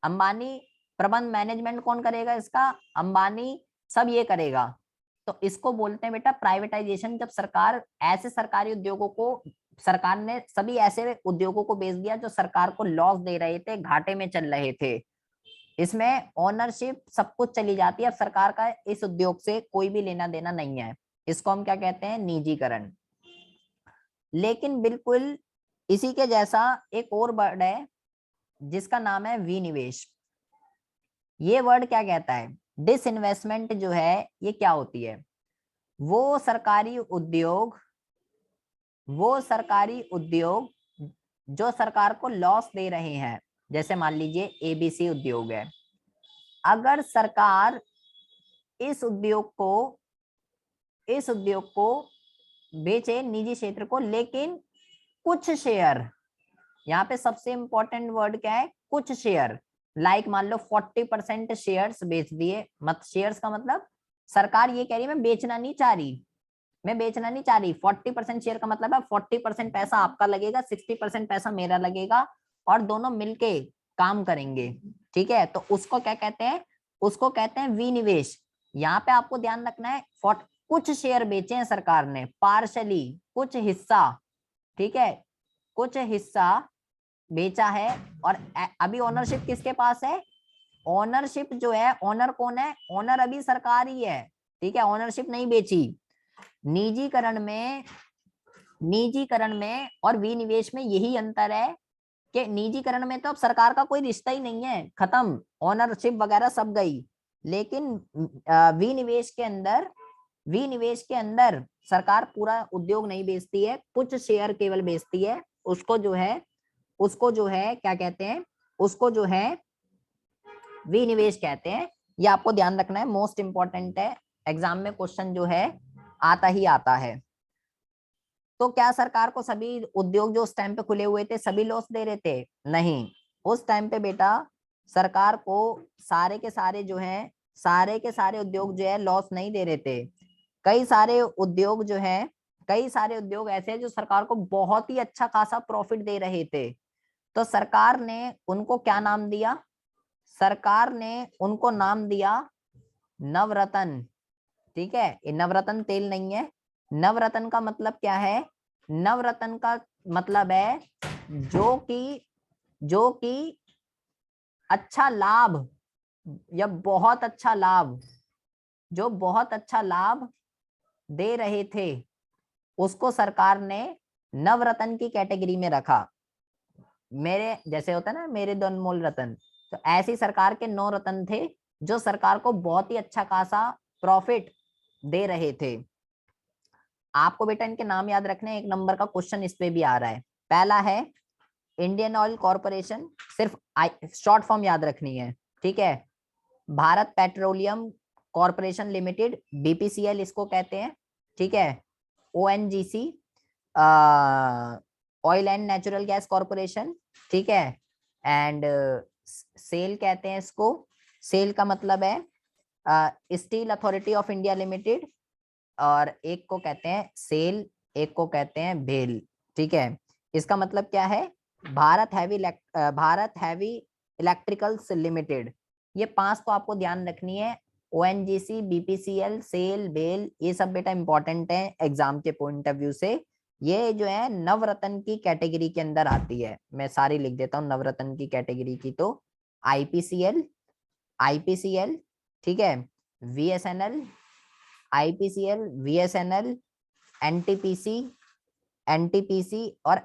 अंबानी। प्रबंध मैनेजमेंट कौन करेगा इसका, अंबानी। सब ये करेगा। तो इसको बोलते हैं बेटा प्राइवेटाइजेशन, जब सरकार ऐसे सरकारी उद्योगों को, सरकार ने सभी ऐसे उद्योगों को बेच दिया जो सरकार को लॉस दे रहे थे, घाटे में चल रहे थे, इसमें ओनरशिप सब कुछ चली जाती है, अब सरकार का इस उद्योग से कोई भी लेना देना नहीं है। इसको हम क्या कहते हैं, निजीकरण। लेकिन बिल्कुल इसी के जैसा एक और वर्ड है जिसका नाम है विनिवेश। ये वर्ड क्या कहता है, डिसइन्वेस्टमेंट जो है ये क्या होती है, वो सरकारी उद्योग जो सरकार को लॉस दे रहे हैं, जैसे मान लीजिए एबीसी उद्योग है, अगर सरकार इस उद्योग को बेचे निजी क्षेत्र को, लेकिन कुछ शेयर, यहाँ पे सबसे इंपॉर्टेंट वर्ड क्या है, कुछ शेयर, लाइक मान लो 40% शेयर्स बेच दिए, मत शेयर्स का मतलब सरकार ये कह रही है मैं बेचना नहीं चाह रही, 40% शेयर का मतलब है 40% पैसा आपका लगेगा, 60% पैसा मेरा लगेगा, और दोनों मिलके काम करेंगे, ठीक है। तो उसको क्या कहते हैं, उसको कहते हैं विनिवेश। यहाँ पे आपको ध्यान रखना है, कुछ शेयर बेचे हैं सरकार ने, पार्शली, कुछ हिस्सा, ठीक है, कुछ हिस्सा बेचा है, और अभी ओनरशिप किसके पास है, ओनरशिप जो है, ओनर कौन है, ओनर अभी सरकार ही है, ठीक है, ओनरशिप नहीं बेची। निजीकरण में और विनिवेश में यही अंतर है कि निजीकरण में तो अब सरकार का कोई रिश्ता ही नहीं है, खत्म, ओनरशिप वगैरह सब गई। लेकिन विनिवेश के अंदर सरकार पूरा उद्योग नहीं बेचती है, कुछ शेयर केवल बेचती है, उसको जो है क्या कहते हैं, उसको जो है विनिवेश कहते हैं। ये आपको ध्यान रखना है, मोस्ट इंपॉर्टेंट है, एग्जाम में क्वेश्चन जो है आता ही आता है। तो क्या सरकार को सभी उद्योग जो उस टाइम पे खुले हुए थे सभी लॉस दे रहे थे, नहीं, उस टाइम पे बेटा सरकार को सारे के सारे उद्योग जो है लॉस नहीं दे रहे थे। कई सारे उद्योग ऐसे हैं जो सरकार को बहुत ही अच्छा खासा प्रॉफिट दे रहे थे, तो सरकार ने उनको क्या नाम दिया, सरकार ने उनको नाम दिया नवरत्न, ठीक है। ये नवरत्न तेल नहीं है, नवरत्न का मतलब क्या है, नवरत्न का मतलब है जो कि अच्छा लाभ, या बहुत अच्छा लाभ, जो बहुत अच्छा लाभ दे रहे थे, उसको सरकार ने नवरत्न की कैटेगरी में रखा। मेरे जैसे होता है ना, मेरे दो अनमोल रतन, तो ऐसी सरकार के 9 रत्न थे जो सरकार को बहुत ही अच्छा खासा प्रॉफिट दे रहे थे। आपको बेटा इनके नाम याद रखने, एक नंबर का क्वेश्चन इस पे भी आ रहा है। पहला है इंडियन ऑयल कॉर्पोरेशन, सिर्फ शॉर्ट फॉर्म याद रखनी है, ठीक है। Bharat petroleum corporation limited, BPCL इसको कहते हैं, ठीक है। ONGC, oil and natural gas corporation, ठीक है। एंड सेल कहते हैं इसको, सेल का मतलब है steel authority of India limited, और एक को कहते हैं सेल, एक को कहते हैं बेल, ठीक है। इसका मतलब क्या है, भारत हैवी इलेक्ट्रिकल्स लिमिटेड। ये 5 तो आपको ध्यान रखनी है, ओएनजीसी, बीपीसीएल, सेल, बेल, ये सब बेटा इंपॉर्टेंट है एग्जाम के पॉइंट ऑफ व्यू से। ये जो है नवरत्न की कैटेगरी के अंदर आती है, मैं सारी लिख देता हूँ नवरत्न की कैटेगरी की। तो आईपीसीएल, ठीक है, वीएसएनएल, आईपीसीएल, वीएसएनएल, एनटीपीसी और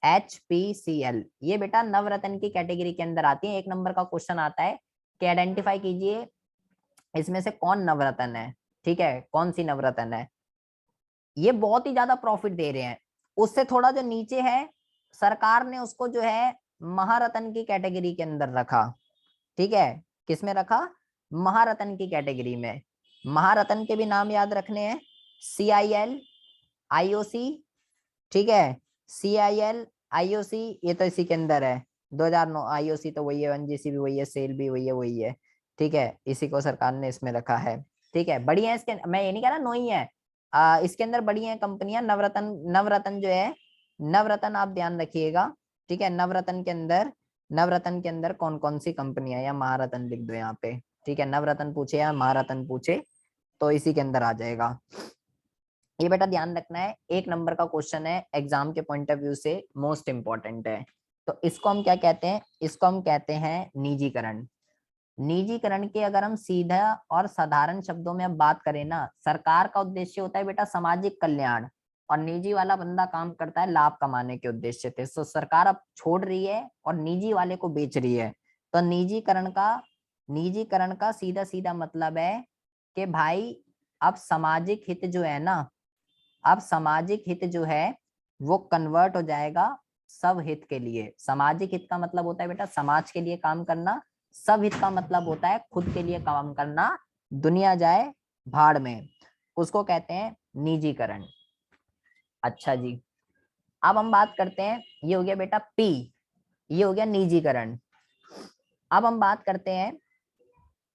एचपीसीएल, ये बेटा नवरत्न की कैटेगरी के अंदर आती है। 1 नंबर का क्वेश्चन आता है कि आइडेंटिफाई कीजिए इसमें से कौन नवरत्न है, ठीक है, कौन सी नवरत्न है। ये बहुत ही ज्यादा प्रॉफिट दे रहे हैं, उससे थोड़ा जो नीचे है सरकार ने उसको जो है महारत्न की कैटेगरी के अंदर रखा, ठीक है। किसमें रखा, महारत्न की कैटेगरी में। महारत्न के भी नाम याद रखने हैं, CIL, IOC, ठीक है। CIL IOC ये तो इसी के अंदर है, 2009 IOC तो वही है, ONGC भी वही है, सेल भी वही है। ठीक है, इसी को सरकार ने इसमें रखा है। ठीक है, बढ़िया है इसके, मैं ये नहीं कह रहा नो ही है, इसके अंदर बढ़िया है कंपनियां। नवरत्न, नवरत्न जो है, नवरत्न आप ध्यान रखिएगा। ठीक है, नवरत्न के अंदर, नवरत्न के अंदर कौन कौन सी कंपनियां, या महारत्न लिख दो यहाँ पे। ठीक है, नवरत्न पूछे या महारत्न पूछे तो इसी के अंदर आ जाएगा। ये बेटा ध्यान रखना है, 1 नंबर का क्वेश्चन है, एग्जाम के पॉइंट ऑफ व्यू से मोस्ट इंपॉर्टेंट है। तो इसको हम क्या कहते हैं, इसको हम कहते हैं निजीकरण। निजीकरण के अगर हम सीधा और साधारण शब्दों में अब बात करें ना, सरकार का उद्देश्य होता है बेटा सामाजिक कल्याण, और निजी वाला बंदा काम करता है लाभ कमाने के उद्देश्य से। तो सरकार अब छोड़ रही है और निजी वाले को बेच रही है। तो निजीकरण का सीधा सीधा मतलब है कि भाई अब सामाजिक हित जो है ना, अब सामाजिक हित जो है वो कन्वर्ट हो जाएगा सब हित के लिए। सामाजिक हित का मतलब होता है बेटा समाज के लिए काम करना, सब हित का मतलब होता है खुद के लिए काम करना, दुनिया जाए भाड़ में, उसको कहते हैं निजीकरण। अच्छा जी, अब हम बात करते हैं, ये हो गया बेटा P, ये हो गया निजीकरण। अब हम बात करते हैं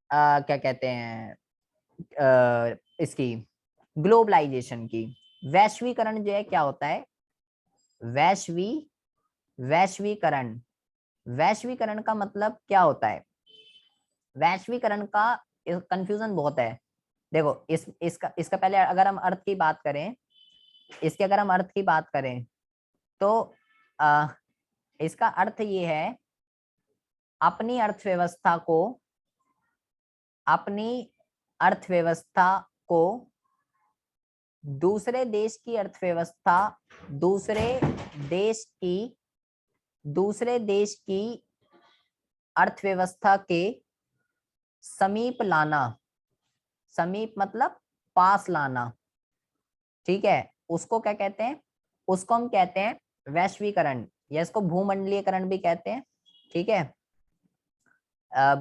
क्या कहते हैं इसकी, ग्लोबलाइजेशन की। वैश्वीकरण जो है क्या होता है, वैश्वीकरण, वैश्वीकरण का मतलब क्या होता है। वैश्वीकरण का कंफ्यूजन बहुत है। देखो इसका पहले अगर हम अर्थ की बात करें, इसके अगर हम अर्थ की बात करें तो इसका अर्थ ये है, अपनी अर्थव्यवस्था को, अपनी अर्थव्यवस्था को दूसरे देश की अर्थव्यवस्था, दूसरे देश की दूसरे देश की अर्थव्यवस्था के समीप लाना, समीप मतलब पास लाना। ठीक है, उसको क्या कहते हैं, उसको हम कहते हैं वैश्वीकरण, या इसको भूमंडलीयकरण भी कहते हैं। ठीक है,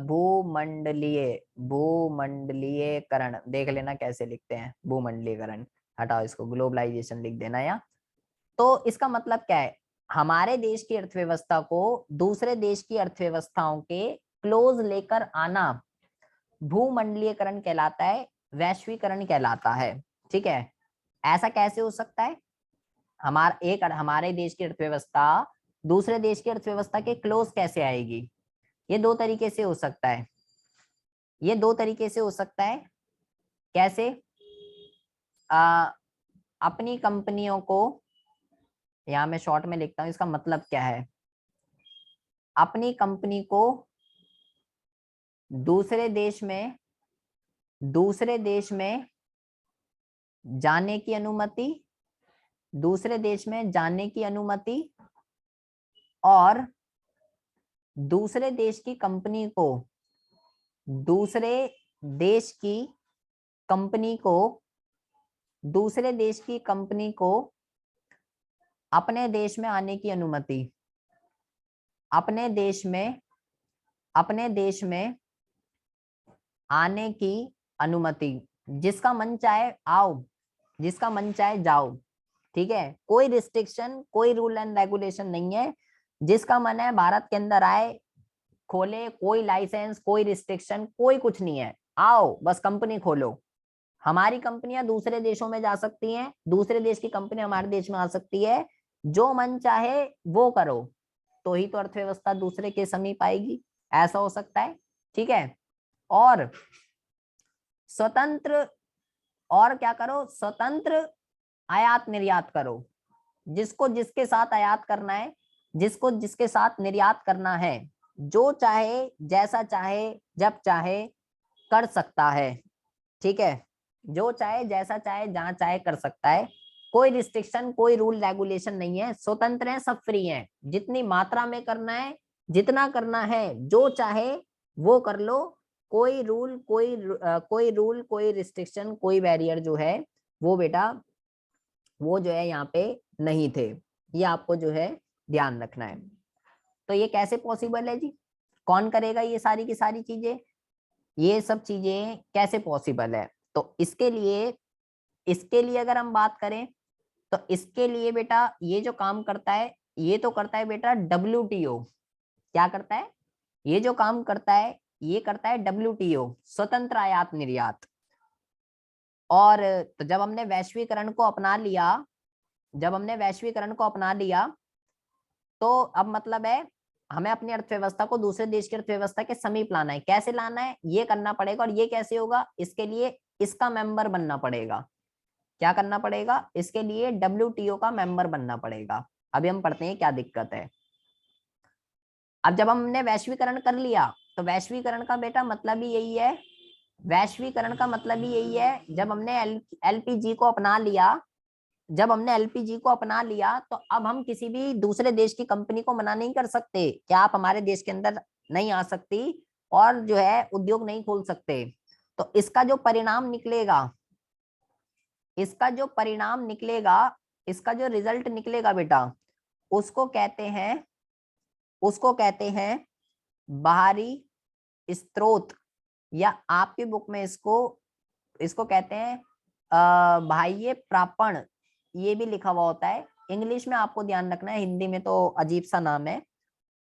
भूमंडलीयकरण देख लेना कैसे लिखते हैं, भूमंडलीयकरण, हटाओ इसको, ग्लोबलाइजेशन लिख देना। या तो इसका मतलब क्या है, हमारे देश की अर्थव्यवस्था को दूसरे देश की अर्थव्यवस्थाओं के क्लोज लेकर आना भूमंडलीयकरण कहलाता है, वैश्वीकरण कहलाता है। ठीक है, ऐसा कैसे हो सकता है, हमारे देश की अर्थव्यवस्था दूसरे देश की अर्थव्यवस्था के क्लोज कैसे आएगी। ये 2 तरीके से हो सकता है, ये 2 तरीके से हो सकता है। कैसे, अपनी कंपनियों को, यहां मैं शॉर्ट में लिखता हूं इसका मतलब क्या है, अपनी कंपनी को दूसरे देश में, दूसरे देश में जाने की अनुमति, दूसरे देश में जाने की अनुमति, और दूसरे देश की कंपनी को, दूसरे देश की कंपनी को, दूसरे देश की कंपनी को अपने देश में आने की अनुमति, अपने देश में, अपने देश में आने की अनुमति। जिसका मन चाहे आओ, जिसका मन चाहे जाओ। ठीक है, कोई रिस्ट्रिक्शन, कोई रूल एंड रेगुलेशन नहीं है, जिसका मन है भारत के अंदर आए, खोले, कोई लाइसेंस, कोई रिस्ट्रिक्शन, कोई कुछ नहीं है, आओ बस कंपनी खोलो। हमारी कंपनियां दूसरे देशों में जा सकती हैं, दूसरे देश की कंपनी हमारे देश में आ सकती है, जो मन चाहे वो करो, तो ही तो अर्थव्यवस्था दूसरे के समीप आएगी, ऐसा हो सकता है। ठीक है, और स्वतंत्र, और क्या करो, स्वतंत्र आयात निर्यात करो, जिसको जिसके साथ आयात करना है, जिसको जिसके साथ निर्यात करना है, जो चाहे, जैसा चाहे, जब चाहे कर सकता है। ठीक है, जो चाहे, जैसा चाहे, जहां चाहे कर सकता है, कोई रिस्ट्रिक्शन, कोई रूल रेगुलेशन नहीं है, स्वतंत्र है, सब फ्री है, जितनी मात्रा में करना है, जितना करना है, जो चाहे वो कर लो। कोई रूल, कोई रिस्ट्रिक्शन, कोई बैरियर जो है वो बेटा, वो जो है यहाँ पे नहीं थे। ये आपको जो है ध्यान रखना है। तो ये कैसे पॉसिबल है जी, कौन करेगा ये सारी की सारी चीजें, ये सब चीजें कैसे पॉसिबल है। तो इसके लिए अगर हम बात करें तो इसके लिए बेटा ये जो काम करता है, ये तो करता है बेटा WTO। क्या करता है? ये जो काम करता है ये करता है WTO, स्वतंत्र आयात निर्यात। और तो जब हमने वैश्वीकरण को अपना लिया, जब हमने वैश्वीकरण को अपना लिया, तो अब मतलब है हमें अपनी अर्थव्यवस्था को दूसरे देश की अर्थव्यवस्था के समीप लाना है। कैसे लाना है ये करना पड़ेगा, और ये कैसे होगा? इसके लिए इसका मेंबर बनना पड़ेगा। क्या करना पड़ेगा? इसके लिए WTO का मेंबर बनना पड़ेगा। अभी हम पढ़ते हैं क्या दिक्कत है। अब जब हमने वैश्वीकरण कर लिया, तो वैश्वीकरण का बेटा मतलब ही यही है, वैश्वीकरण का मतलब ही यही है, जब हमने LPG को अपना लिया, जब हमने LPG को अपना लिया, तो अब हम किसी भी दूसरे देश की कंपनी को मना नहीं कर सकते कि आप हमारे देश के अंदर नहीं आ सकती और जो है उद्योग नहीं खोल सकते। तो इसका जो परिणाम निकलेगा, इसका जो परिणाम निकलेगा, इसका जो रिजल्ट निकलेगा बेटा, उसको कहते हैं, उसको कहते हैं बाहरी स्रोत, या आपकी बुक में इसको इसको कहते हैं बाह्य प्रापण, ये भी लिखा हुआ होता है। इंग्लिश में आपको ध्यान रखना है, हिंदी में तो अजीब सा नाम है।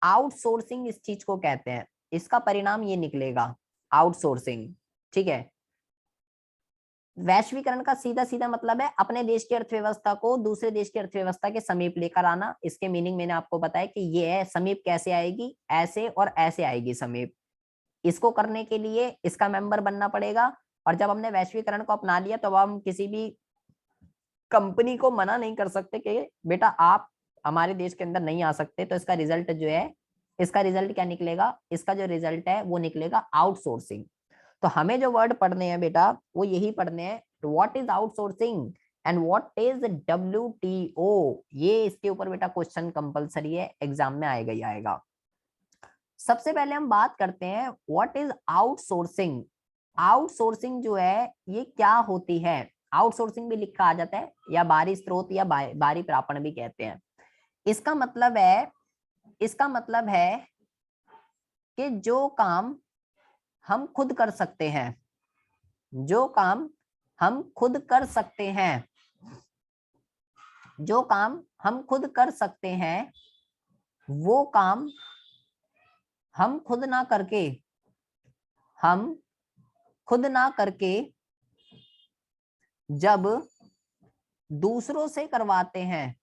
आउटसोर्सिंग इस चीज को कहते हैं। इसका परिणाम ये निकलेगा, आउटसोर्सिंग। ठीक है, वैश्वीकरण का सीधा सीधा मतलब है अपने देश की अर्थव्यवस्था को दूसरे देश की अर्थव्यवस्था के समीप लेकर आना। इसके मीनिंग मैंने आपको बताया कि ये है, समीप कैसे आएगी? ऐसे और ऐसे आएगी समीप। इसको करने के लिए इसका मेंबर बनना पड़ेगा। और जब हमने वैश्वीकरण को अपना लिया, तो अब हम किसी भी कंपनी को मना नहीं कर सकते कि बेटा आप हमारे देश के अंदर नहीं आ सकते। तो इसका रिजल्ट जो है, इसका रिजल्ट क्या निकलेगा? इसका जो रिजल्ट है वो निकलेगा आउटसोर्सिंग। तो हमें जो वर्ड पढ़ने हैं बेटा वो यही पढ़ने हैं, what is outsourcing and what is WTO। ये इसके ऊपर बेटा क्वेश्चन कंपलसरी है, एग्जाम में आएगा ही आएगा। सबसे पहले हम बात करते हैं व्हाट इज आउटसोर्सिंग। आउटसोर्सिंग जो है ये क्या होती है? आउटसोर्सिंग भी लिखा आ जाता है, या बाहरी स्रोत या बाहरी प्रापण भी कहते हैं। इसका मतलब है, इसका मतलब है कि जो काम हम खुद कर सकते हैं, जो काम हम खुद कर सकते हैं, जो काम हम खुद कर सकते हैं, वो काम हम खुद ना करके, हम खुद ना करके जब दूसरों से करवाते हैं,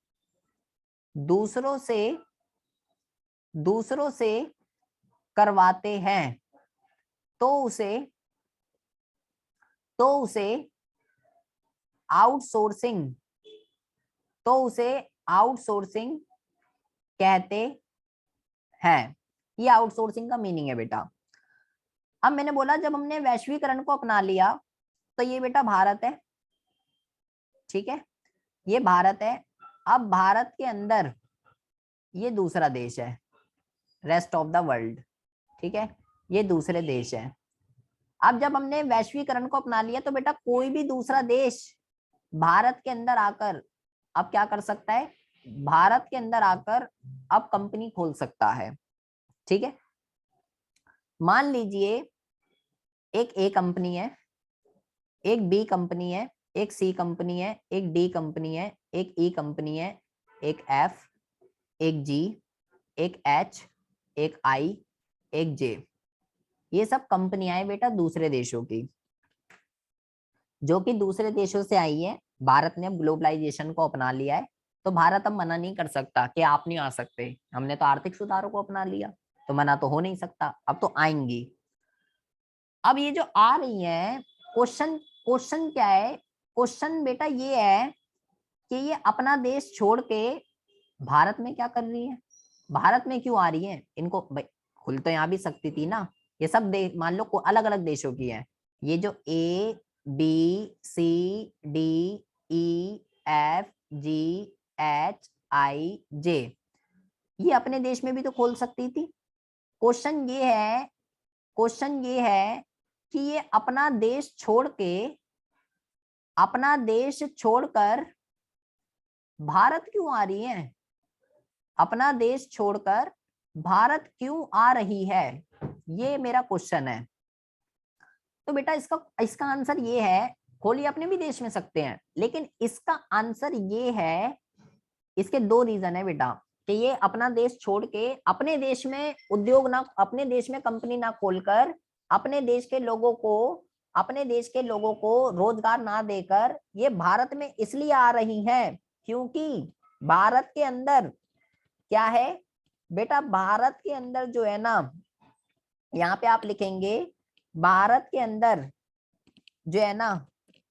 दूसरों से करवाते हैं, तो उसे आउटसोर्सिंग, तो उसे आउटसोर्सिंग कहते हैं। ये आउटसोर्सिंग का मीनिंग है बेटा। अब मैंने बोला जब हमने वैश्वीकरण को अपना लिया, तो ये बेटा भारत है। ठीक है, ये भारत है। अब भारत के अंदर ये दूसरा देश है, रेस्ट ऑफ द वर्ल्ड। ठीक है, ये दूसरे देश है। अब जब हमने वैश्वीकरण को अपना लिया, तो बेटा कोई भी दूसरा देश भारत के अंदर आकर अब क्या कर सकता है? भारत के अंदर आकर अब कंपनी खोल सकता है। ठीक है, मान लीजिए एक A कंपनी है, एक B कंपनी है, एक C कंपनी है, एक D कंपनी है, एक E कंपनी है, एक F, एक G, एक H, एक I, एक J। ये सब कंपनियां हैं बेटा दूसरे देशों की, जो कि दूसरे देशों से आई है। भारत ने अब ग्लोबलाइजेशन को अपना लिया है, तो भारत अब मना नहीं कर सकता कि आप नहीं आ सकते। हमने तो आर्थिक सुधारों को अपना लिया, तो मना तो हो नहीं सकता, अब तो आएंगी। अब ये जो आ रही है, क्वेश्चन क्वेश्चन क्या है? क्वेश्चन बेटा ये है कि ये अपना देश छोड़ के भारत में क्या कर रही है? भारत में क्यों आ रही है? इनको भाई खुल तो यहाँ भी सकती थी ना। ये सब मान लो अलग अलग देशों की है। ये जो ABCDEFGHIJ, ये अपने देश में भी तो खोल सकती थी। क्वेश्चन ये है, क्वेश्चन ये है कि ये अपना देश छोड़ के, अपना देश छोड़कर भारत क्यों आ रही है? अपना देश छोड़कर भारत क्यों आ रही है? ये मेरा क्वेश्चन है। तो बेटा इसका इसका आंसर ये है खोल ये अपने भी देश में सकते हैं, लेकिन इसका आंसर ये है, इसके दो रीजन है बेटा, कि ये अपना देश छोड़ के अपने देश में उद्योग ना, अपने देश में कंपनी ना खोलकर अपने देश के लोगों को, अपने देश के लोगों को रोजगार ना देकर ये भारत में इसलिए आ रही हैं क्योंकि भारत के अंदर क्या है बेटा, भारत के अंदर जो है ना, यहाँ पे आप लिखेंगे भारत के अंदर जो है ना,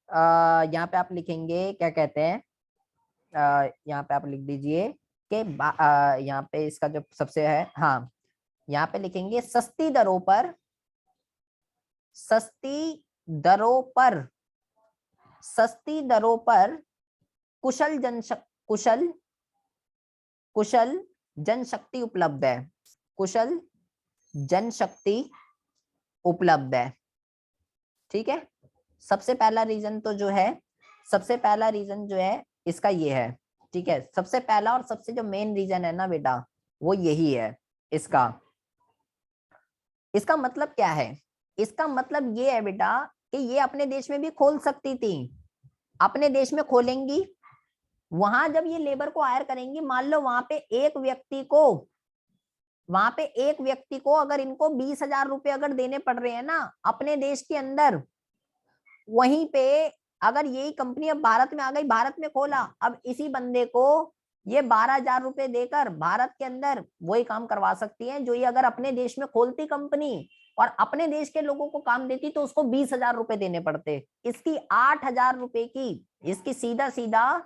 यहाँ पे आप लिखेंगे क्या कहते हैं, यहाँ पे आप लिख दीजिए कि यहाँ पे इसका जो सबसे है, हाँ यहाँ पे लिखेंगे सस्ती दरों पर, सस्ती दरों पर, सस्ती दरों पर कुशल कुशल कुशल जनशक्ति उपलब्ध है, कुशल जनशक्ति उपलब्ध है। ठीक है, सबसे पहला रीजन तो जो है, सबसे पहला रीजन जो है इसका ये है। ठीक है, सबसे पहला और सबसे जो मेन रीजन है ना बेटा, वो यही है इसका। इसका मतलब क्या है, इसका मतलब ये है बेटा कि ये अपने देश में भी खोल सकती थी, अपने देश में खोलेंगी, वहां जब ये लेबर को हायर करेंगी, मान लो वहां पे एक व्यक्ति को, वहां पे एक व्यक्ति को अगर इनको 20,000 रुपए अगर देने पड़ रहे हैं ना अपने देश के अंदर, वहीं पे अगर यही कंपनी अब भारत में आ गई, भारत में खोला, अब इसी बंदे को ये 12,000 रुपए देकर भारत के अंदर वही काम करवा सकती है जो ये अगर अपने देश में खोलती कंपनी और अपने देश के लोगों को काम देती तो उसको 20,000 रुपए देने पड़ते। इसकी 8,000 रुपए की, इसकी सीधा सीधा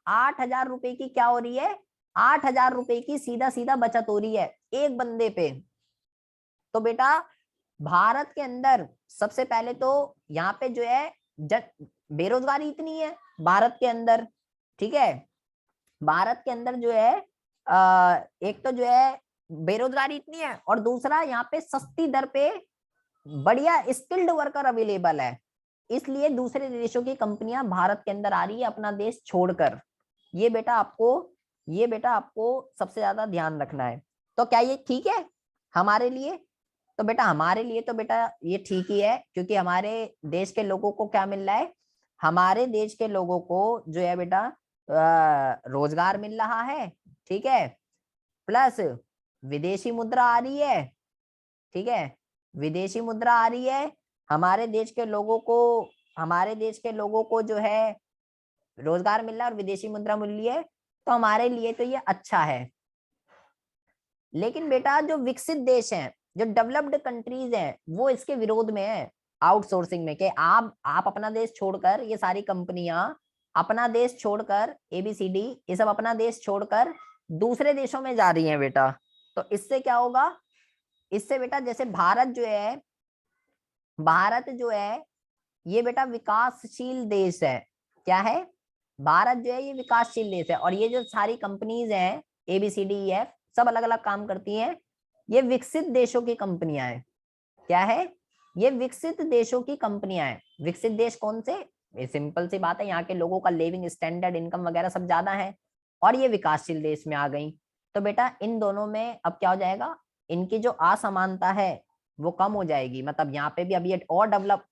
8,000 रुपए की क्या हो रही है, 8,000 रुपए की सीधा सीधा बचत हो रही है एक बंदे पे। तो बेटा भारत के अंदर सबसे पहले तो यहाँ पे जो है बेरोजगारी इतनी है भारत के अंदर। ठीक है, भारत के अंदर जो है एक तो जो है बेरोजगारी इतनी है, और दूसरा यहाँ पे सस्ती दर पे बढ़िया स्किल्ड वर्कर अवेलेबल है, इसलिए दूसरे देशों की कंपनियां भारत के अंदर आ रही है अपना देश छोड़कर। ये बेटा आपको सबसे ज्यादा ध्यान रखना है। तो क्या ये ठीक है हमारे लिए? तो बेटा हमारे लिए तो बेटा ये ठीक ही है, क्योंकि हमारे देश के लोगों को क्या मिल रहा है, हमारे देश के लोगों को जो है बेटा रोजगार मिल रहा है। ठीक है, प्लस विदेशी मुद्रा आ रही है। ठीक है, विदेशी मुद्रा आ रही है, हमारे देश के लोगों को, हमारे देश के लोगों को जो है रोजगार मिल रहा है और विदेशी मुद्रा मिल रही है, तो हमारे लिए तो ये अच्छा है। लेकिन बेटा जो विकसित देश हैं, जो डेवलप्ड कंट्रीज हैं, वो इसके विरोध में है आउटसोर्सिंग में, कि आप अपना देश छोड़कर, ये सारी कंपनियां अपना देश छोड़कर, ABCD ये सब अपना देश छोड़कर दूसरे देशों में जा रही हैं बेटा। तो इससे क्या होगा, इससे बेटा जैसे भारत जो है ये बेटा विकासशील देश है। क्या है, भारत जो है ये विकासशील देश है, और ये जो सारी कंपनीज हैं ABCDEF सब अलग अलग काम करती हैं, ये विकसित देशों की कंपनियां हैं। क्या है, ये विकसित देशों की कंपनियां हैं। विकसित देश कौन से, ये सिंपल सी बात है, यहाँ के लोगों का लिविंग स्टैंडर्ड, इनकम वगैरह सब ज्यादा है, और ये विकासशील देश में आ गई। तो बेटा इन दोनों में अब क्या हो जाएगा, इनकी जो असमानता है वो कम हो जाएगी। मतलब यहाँ पे भी अभी और डेवलप,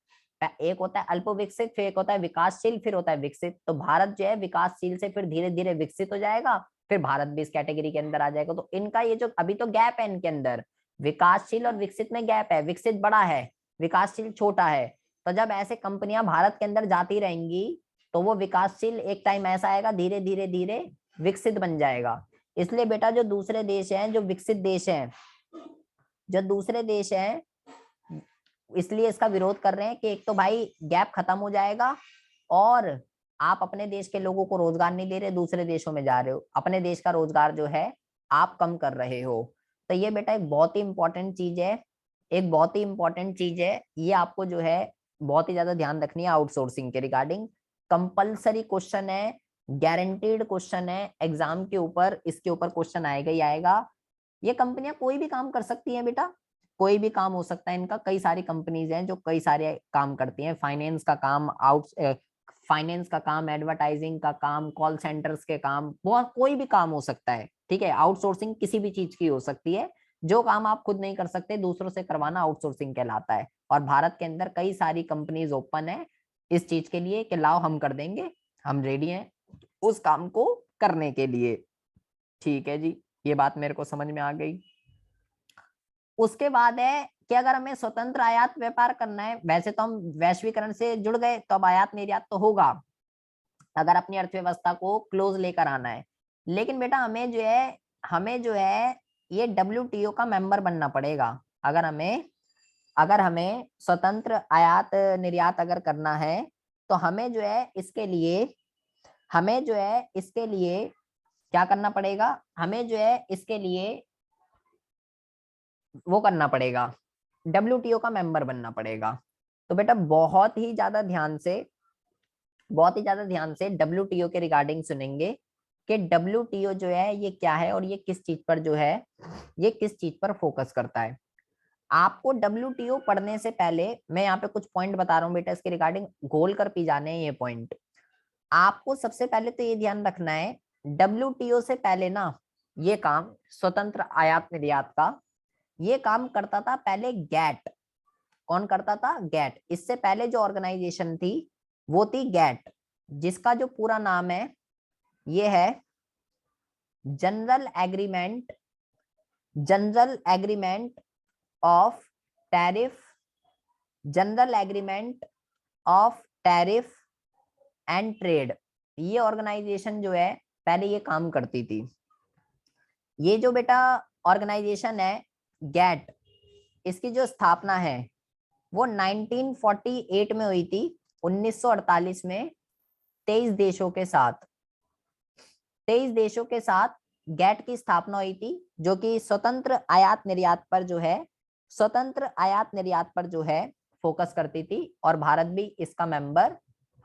एक होता है अल्प विकसित, फिर एक होता है विकासशील, फिर होता है विकसित। तो भारत जो है विकासशील से फिर धीरे धीरे विकसित हो जाएगा, फिर भारत भी इस कैटेगरी के अंदर आ जाएगा। तो इनका ये जो अभी तो गैप है इनके अंदर, विकासशील और विकसित में गैप है, विकसित बड़ा है, विकासशील छोटा है। तो जब ऐसे कंपनियां भारत के अंदर जाती रहेंगी तो वो विकासशील एक टाइम ऐसा आएगा धीरे धीरे धीरे विकसित बन जाएगा। इसलिए बेटा जो दूसरे देश हैं, जो विकसित देश हैं, जो दूसरे देश हैं, इसलिए इसका विरोध कर रहे हैं कि एक तो भाई गैप खत्म हो जाएगा, और आप अपने देश के लोगों को रोजगार नहीं दे रहे, दूसरे देशों में जा रहे हो, अपने देश का रोजगार जो है आप कम कर रहे हो। तो ये बेटा एक बहुत ही इंपॉर्टेंट चीज है, एक बहुत ही इंपॉर्टेंट चीज है, ये आपको जो है बहुत ही ज्यादा ध्यान रखनी है आउटसोर्सिंग के रिगार्डिंग। कंपल्सरी क्वेश्चन है, गारंटीड क्वेश्चन है एग्जाम के ऊपर, इसके ऊपर क्वेश्चन आएगा ही आएगा। ये कंपनियां कोई भी काम कर सकती हैं बेटा, कोई भी काम हो सकता है इनका। कई सारी कंपनीज हैं जो कई सारे काम करती हैं, फाइनेंस का काम, फाइनेंस का काम, एडवर्टाइजिंग का काम, कॉल सेंटर्स के काम, बहुत कोई भी काम हो सकता है। ठीक है, आउटसोर्सिंग किसी भी चीज की हो सकती है, जो काम आप खुद नहीं कर सकते दूसरों से करवाना आउटसोर्सिंग कहलाता है। और भारत के अंदर कई सारी कंपनीज ओपन है इस चीज के लिए कि लाओ हम कर देंगे, हम रेडी हैं उस काम को करने के लिए। ठीक है जी, ये बात मेरे को समझ में आ गई। उसके बाद है कि अगर हमें स्वतंत्र आयात व्यापार करना है, वैसे तो हम वैश्वीकरण से जुड़ गए तो अब आयात निर्यात तो होगा अगर अपनी अर्थव्यवस्था को क्लोज लेकर आना है। लेकिन बेटा हमें जो है ये WTO का मेंबर बनना पड़ेगा। अगर हमें स्वतंत्र आयात निर्यात अगर करना है तो हमें जो है इसके लिए क्या करना पड़ेगा, हमें जो है इसके लिए वो करना पड़ेगा, WTO का मेंबर बनना पड़ेगा। तो बेटा बहुत ही ज्यादा ध्यान से WTO के रिगार्डिंग सुनेंगे कि WTO जो है ये क्या है और ये किस चीज पर फोकस करता है। आपको WTO पढ़ने से पहले मैं यहाँ पे कुछ पॉइंट बता रहा हूँ बेटा, इसके रिगार्डिंग गोल कर पी जाने हैं ये पॉइंट। आपको सबसे पहले तो ये ध्यान रखना है WTO से पहले ना ये काम स्वतंत्र आयात निर्यात का ये काम करता था पहले गैट। कौन करता था? गैट। इससे पहले जो ऑर्गेनाइजेशन थी वो थी गैट, जिसका जो पूरा नाम है ये है general agreement of tariff and trade. ये ऑर्गेनाइजेशन जो है पहले ये काम करती थी। ये जो बेटा ऑर्गेनाइजेशन है गैट, इसकी जो स्थापना है वो 1948 में हुई थी, 1948 में 23 देशों के साथ गैट की स्थापना हुई थी, जो कि स्वतंत्र आयात निर्यात पर जो है फोकस करती थी। और भारत भी इसका मेंबर,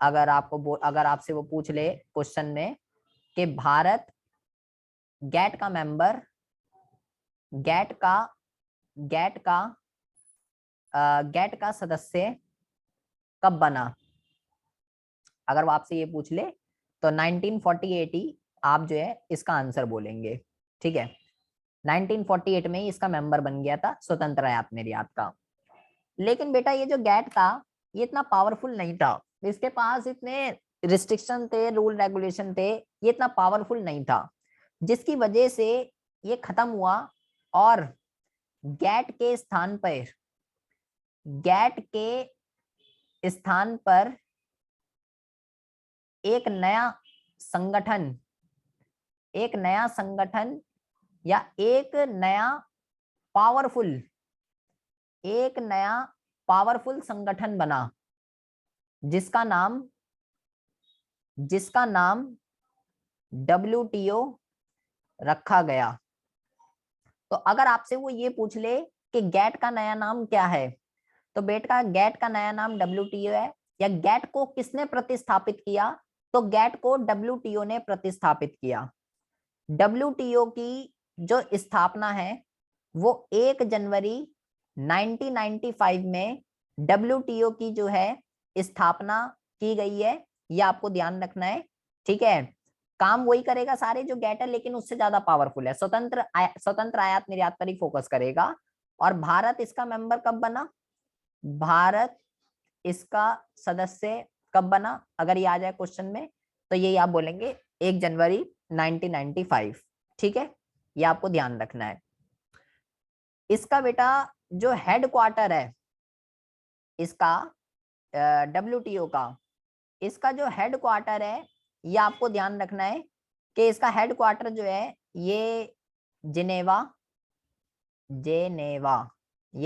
अगर आपसे वो पूछ ले क्वेश्चन में कि भारत गैट का सदस्य कब बना, अगर वो आपसे ये पूछ ले तो 1948 ही आप जो है इसका आंसर बोलेंगे। ठीक है, 1948 में ही इसका मेंबर बन गया था स्वतंत्र आयात निर्यात का। लेकिन बेटा ये जो गैट था ये इतना पावरफुल नहीं था, इसके पास इतने रिस्ट्रिक्शन थे, रूल रेगुलेशन थे, ये इतना पावरफुल नहीं था, जिसकी वजह से ये खत्म हुआ। और गैट के स्थान पर एक नया संगठन या एक नया पावरफुल संगठन बना, जिसका नाम WTO रखा गया। तो अगर आपसे वो ये पूछ ले कि गैट का नया नाम क्या है, तो बेटा गैट का नया नाम WTO है। या गैट को किसने प्रतिस्थापित किया, तो गैट को WTO ने प्रतिस्थापित किया। WTO की जो स्थापना है वो 1 जनवरी 1995 में WTO की जो है स्थापना की गई है, ये आपको ध्यान रखना है। ठीक है, काम वही करेगा सारे जो गैट है, लेकिन उससे ज्यादा पावरफुल है, स्वतंत्र आयात निर्यात पर ही फोकस करेगा। और भारत इसका मेंबर कब बना, भारत इसका सदस्य कब बना, अगर ये आ जाए क्वेश्चन में तो यही आप बोलेंगे 1 जनवरी 1995। ठीक है, ये आपको ध्यान रखना है। इसका बेटा जो हेडक्वार्टर है इसका WTO का, इसका जो हेडक्वार्टर है ये आपको ध्यान रखना है कि इसका हेडक्वार्टर जो है ये जिनेवा ये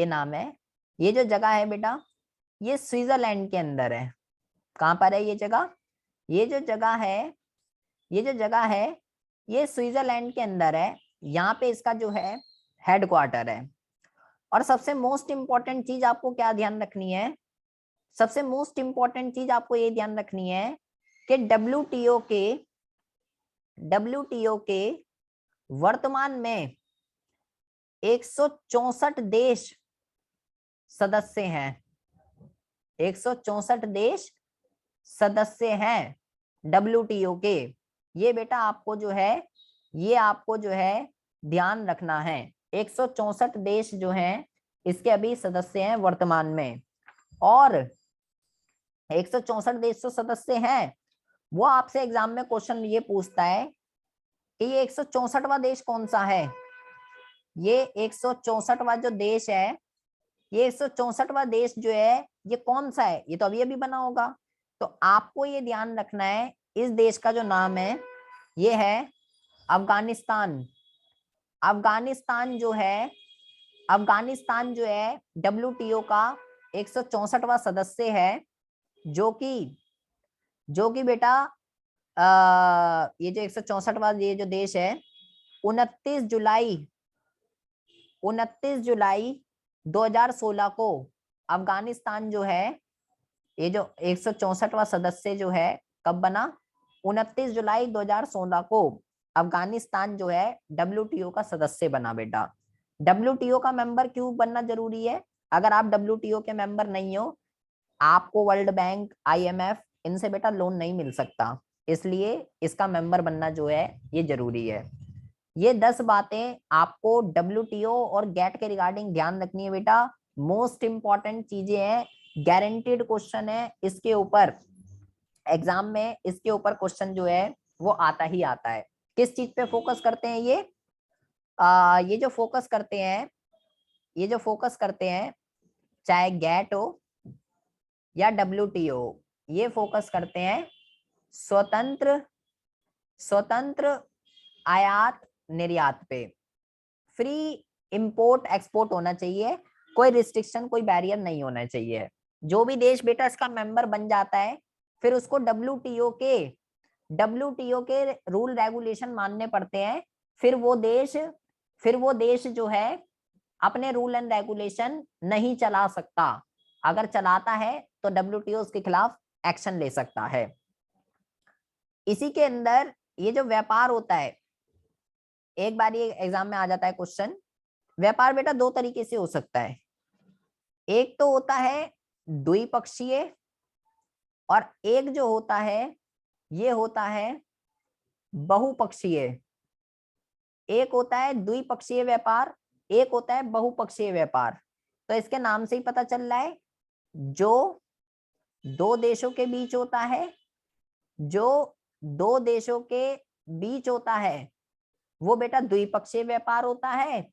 नाम है। ये जो जगह है बेटा ये स्विट्जरलैंड के अंदर है। कहाँ पर है ये जगह, ये जो जगह है ये स्विट्जरलैंड के अंदर है। यहाँ पे इसका जो है हेडक्वार्टर है। और सबसे मोस्ट इंपॉर्टेंट चीज आपको क्या ध्यान रखनी है, सबसे मोस्ट इंपॉर्टेंट चीज आपको ये ध्यान रखनी है कि WTO के वर्तमान में 164 देश सदस्य हैं, 164 देश सदस्य हैं WTO के। ये बेटा आपको जो है ध्यान रखना है। 164 देश जो हैं इसके अभी सदस्य हैं वर्तमान में। और 164 देश तो सदस्य हैं। वो आपसे एग्जाम में क्वेश्चन ये पूछता है कि ये 164वां देश कौन सा है। ये 164वां जो देश है, ये 164वां देश जो है ये कौन सा है, ये तो अभी अभी बना होगा। तो आपको ये ध्यान रखना है, इस देश का जो नाम है ये है अफगानिस्तान। अफगानिस्तान जो है, अफगानिस्तान जो है WTO का 164वां सदस्य है, जो कि बेटा ये जो 164वां ये जो देश है 29 जुलाई 2016 को अफगानिस्तान जो है, ये जो 164वां सदस्य जो है कब बना, 29 जुलाई 2016 को अफगानिस्तान जो है WTO का सदस्य बना बेटा। WTO का मेंबर क्यों बनना जरूरी है? अगर आप WTO के मेंबर नहीं हो, आपको वर्ल्ड बैंक, IMF इनसे बेटा लोन नहीं मिल सकता, इसलिए इसका मेंबर बनना जो है ये जरूरी है। ये 10 बातें आपको WTO और गेट के रिगार्डिंग ध्यान रखनी है बेटा। मोस्ट इंपॉर्टेंट चीजें हैं, गारंटीड क्वेश्चन है इसके ऊपर, एग्जाम में इसके ऊपर क्वेश्चन जो है वो आता ही आता है। किस चीज पे फोकस करते हैं ये? ये जो फोकस करते हैं चाहे गेट हो या WTO, ये फोकस करते हैं स्वतंत्र आयात निर्यात पे। फ्री इंपोर्ट एक्सपोर्ट होना चाहिए, कोई रिस्ट्रिक्शन, कोई बैरियर नहीं होना चाहिए। जो भी देश बेटा इसका मेंबर बन जाता है फिर उसको WTO के रूल रेगुलेशन मानने पड़ते हैं। फिर वो देश जो है अपने रूल एंड रेगुलेशन नहीं चला सकता। अगर चलाता है तो WTO उसके खिलाफ एक्शन ले सकता है। इसी के अंदर ये जो व्यापार होता है, एक बार ये एग्जाम में आ जाता है क्वेश्चन, व्यापार बेटा दो तरीके से हो सकता है। एक तो होता है द्विपक्षीय, और एक जो होता है ये होता है बहुपक्षीय। एक होता है द्विपक्षीय व्यापार, एक होता है बहुपक्षीय व्यापार। तो इसके नाम से ही पता चल रहा है, जो दो देशों के बीच होता है, जो दो देशों के बीच होता है वो बेटा द्विपक्षीय व्यापार होता है।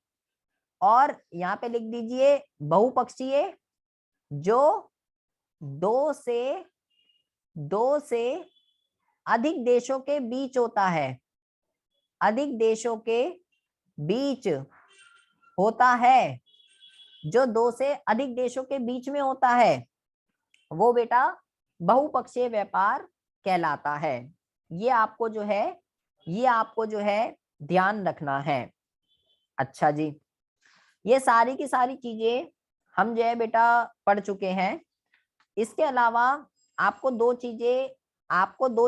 और यहाँ पे लिख दीजिए बहुपक्षीय, जो दो से अधिक देशों के बीच होता है, अधिक देशों के बीच होता है, जो दो से अधिक देशों के बीच में होता है वो बेटा बहुपक्षीय व्यापार कहलाता है। ये आपको जो है ध्यान रखना है। अच्छा जी, ये सारी की सारी चीजें हम जो है बेटा पढ़ चुके हैं। इसके अलावा आपको दो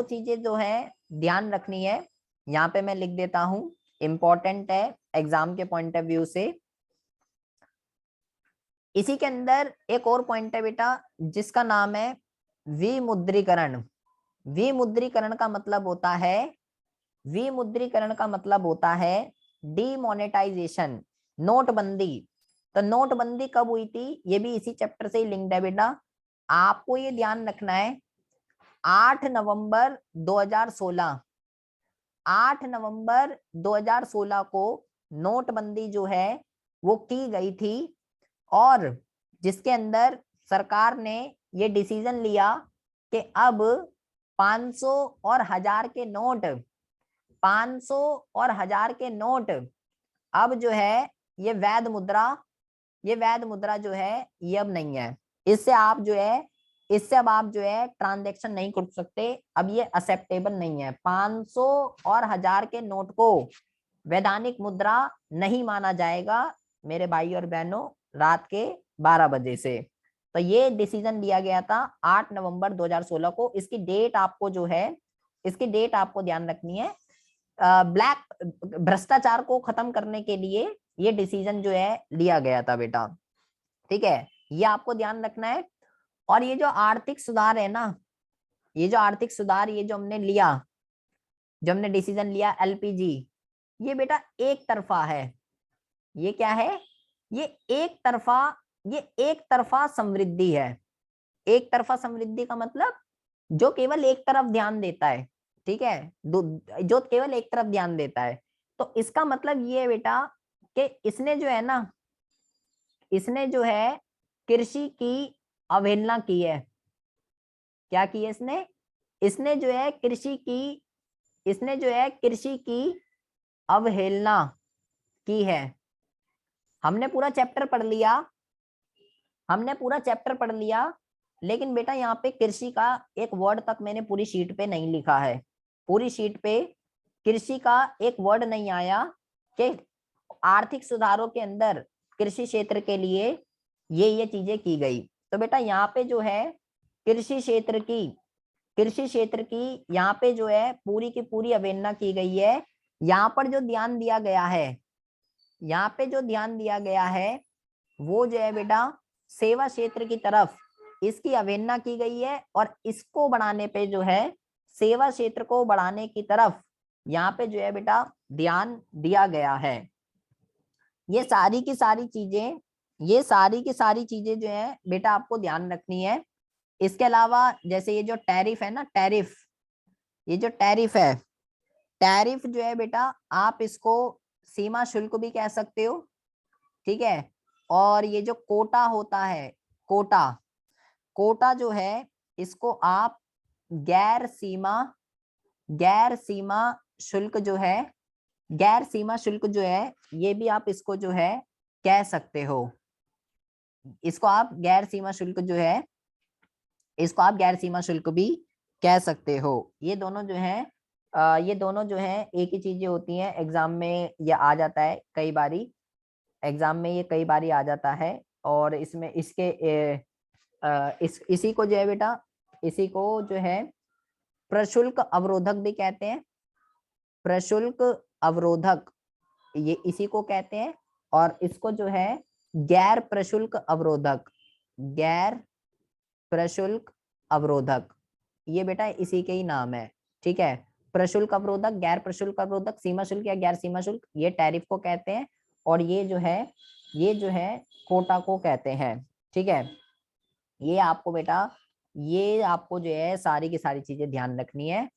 चीजें जो है ध्यान रखनी है, यहाँ पे मैं लिख देता हूं, इंपॉर्टेंट है एग्जाम के पॉइंट ऑफ व्यू से। इसी के अंदर एक और पॉइंट है बेटा जिसका नाम है विमुद्रीकरण। विमुद्रीकरण का मतलब होता है डीमोनेटाइजेशन, नोटबंदी। तो नोटबंदी कब हुई थी, ये भी इसी चैप्टर से ही लिंक्ड है बेटा। आपको ये ध्यान रखना है 8 नवंबर 2016 को नोटबंदी जो है वो की गई थी, और जिसके अंदर सरकार ने ये डिसीजन लिया कि अब 500 और 1000 के नोट, 500 और 1000 के नोट अब जो है ये वैध मुद्रा जो है ये अब नहीं है। इससे अब आप जो है ट्रांजैक्शन नहीं कर सकते, अब ये एक्सेप्टेबल नहीं है। 500 और 1000 के नोट को वैधानिक मुद्रा नहीं माना जाएगा मेरे भाई और बहनों, रात के 12 बजे से। तो ये डिसीजन लिया गया था 8 नवंबर 2016 को। इसकी डेट आपको ध्यान रखनी है। भ्रष्टाचार को खत्म करने के लिए ये डिसीजन जो है लिया गया था बेटा, ठीक है, ये आपको ध्यान रखना है। और ये जो आर्थिक सुधार है ना, ये जो हमने डिसीजन लिया LPG, ये बेटा एक तरफा है। ये क्या है? ये एक तरफा समृद्धि है, एक तरफा समृद्धि का मतलब जो केवल एक तरफ ध्यान देता है, ठीक है, जो केवल एक तरफ ध्यान देता है। तो इसका मतलब ये है बेटा कि इसने जो है ना, इसने जो है कृषि की अवहेलना की है। क्या की है इसने? इसने जो है कृषि की, इसने जो है कृषि की अवहेलना की है। हमने पूरा चैप्टर पढ़ लिया, हमने पूरा चैप्टर पढ़ लिया, लेकिन बेटा यहाँ पे कृषि का एक वर्ड तक मैंने पूरी शीट पे नहीं लिखा है। पूरी शीट पे कृषि का एक वर्ड नहीं आया कि आर्थिक सुधारों के अंदर कृषि क्षेत्र के लिए ये चीजें की गई। तो बेटा यहाँ पे जो है कृषि क्षेत्र की, कृषि क्षेत्र की यहाँ पे जो है पूरी की पूरी अवहेलना की गई है। यहाँ पर जो ध्यान दिया गया है, यहाँ पे जो ध्यान दिया गया है वो जो है बेटा सेवा क्षेत्र की तरफ इसकी अवहेलना की गई है, और इसको बढ़ाने पे जो है सेवा क्षेत्र को बढ़ाने की तरफ यहाँ पे जो है बेटा ध्यान दिया गया है। ये सारी की सारी चीजें, ये सारी की सारी चीजें जो है बेटा आपको ध्यान रखनी है। इसके अलावा जैसे ये जो टैरिफ है ना, टैरिफ, ये जो टैरिफ है, टैरिफ जो है बेटा आप इसको सीमा शुल्क भी कह सकते हो, ठीक है। और ये जो कोटा होता है, कोटा, कोटा जो है इसको आप गैर सीमा, गैर सीमा शुल्क जो है, गैर सीमा शुल्क जो है ये भी आप इसको जो है कह सकते हो। इसको आप गैर सीमा शुल्क जो है, इसको आप गैर सीमा शुल्क भी कह सकते हो। ये दोनों जो है ये दोनों जो है एक ही चीजें होती हैं। एग्जाम में ये आ जाता है कई बारी, एग्जाम में ये कई बारी आ जाता है। और इसमें इसके इसी को जो है बेटा, इसी को जो है प्रशुल्क अवरोधक भी कहते हैं, प्रशुल्क अवरोधक ये इसी को कहते हैं। और इसको जो है गैर प्रशुल्क अवरोधक, गैर प्रशुल्क अवरोधक, ये बेटा इसी के ही नाम है, ठीक है। प्रशुल्क अवरोधक, गैर प्रशुल्क अवरोधक, सीमा शुल्क या गैर सीमा शुल्क, ये टैरिफ को कहते हैं। और ये जो है, ये जो है कोटा को कहते हैं, ठीक है। ये आपको बेटा, ये आपको जो है सारी की सारी चीजें ध्यान रखनी है।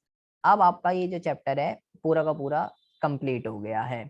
अब आपका ये जो चैप्टर है पूरा का पूरा कंप्लीट हो गया है।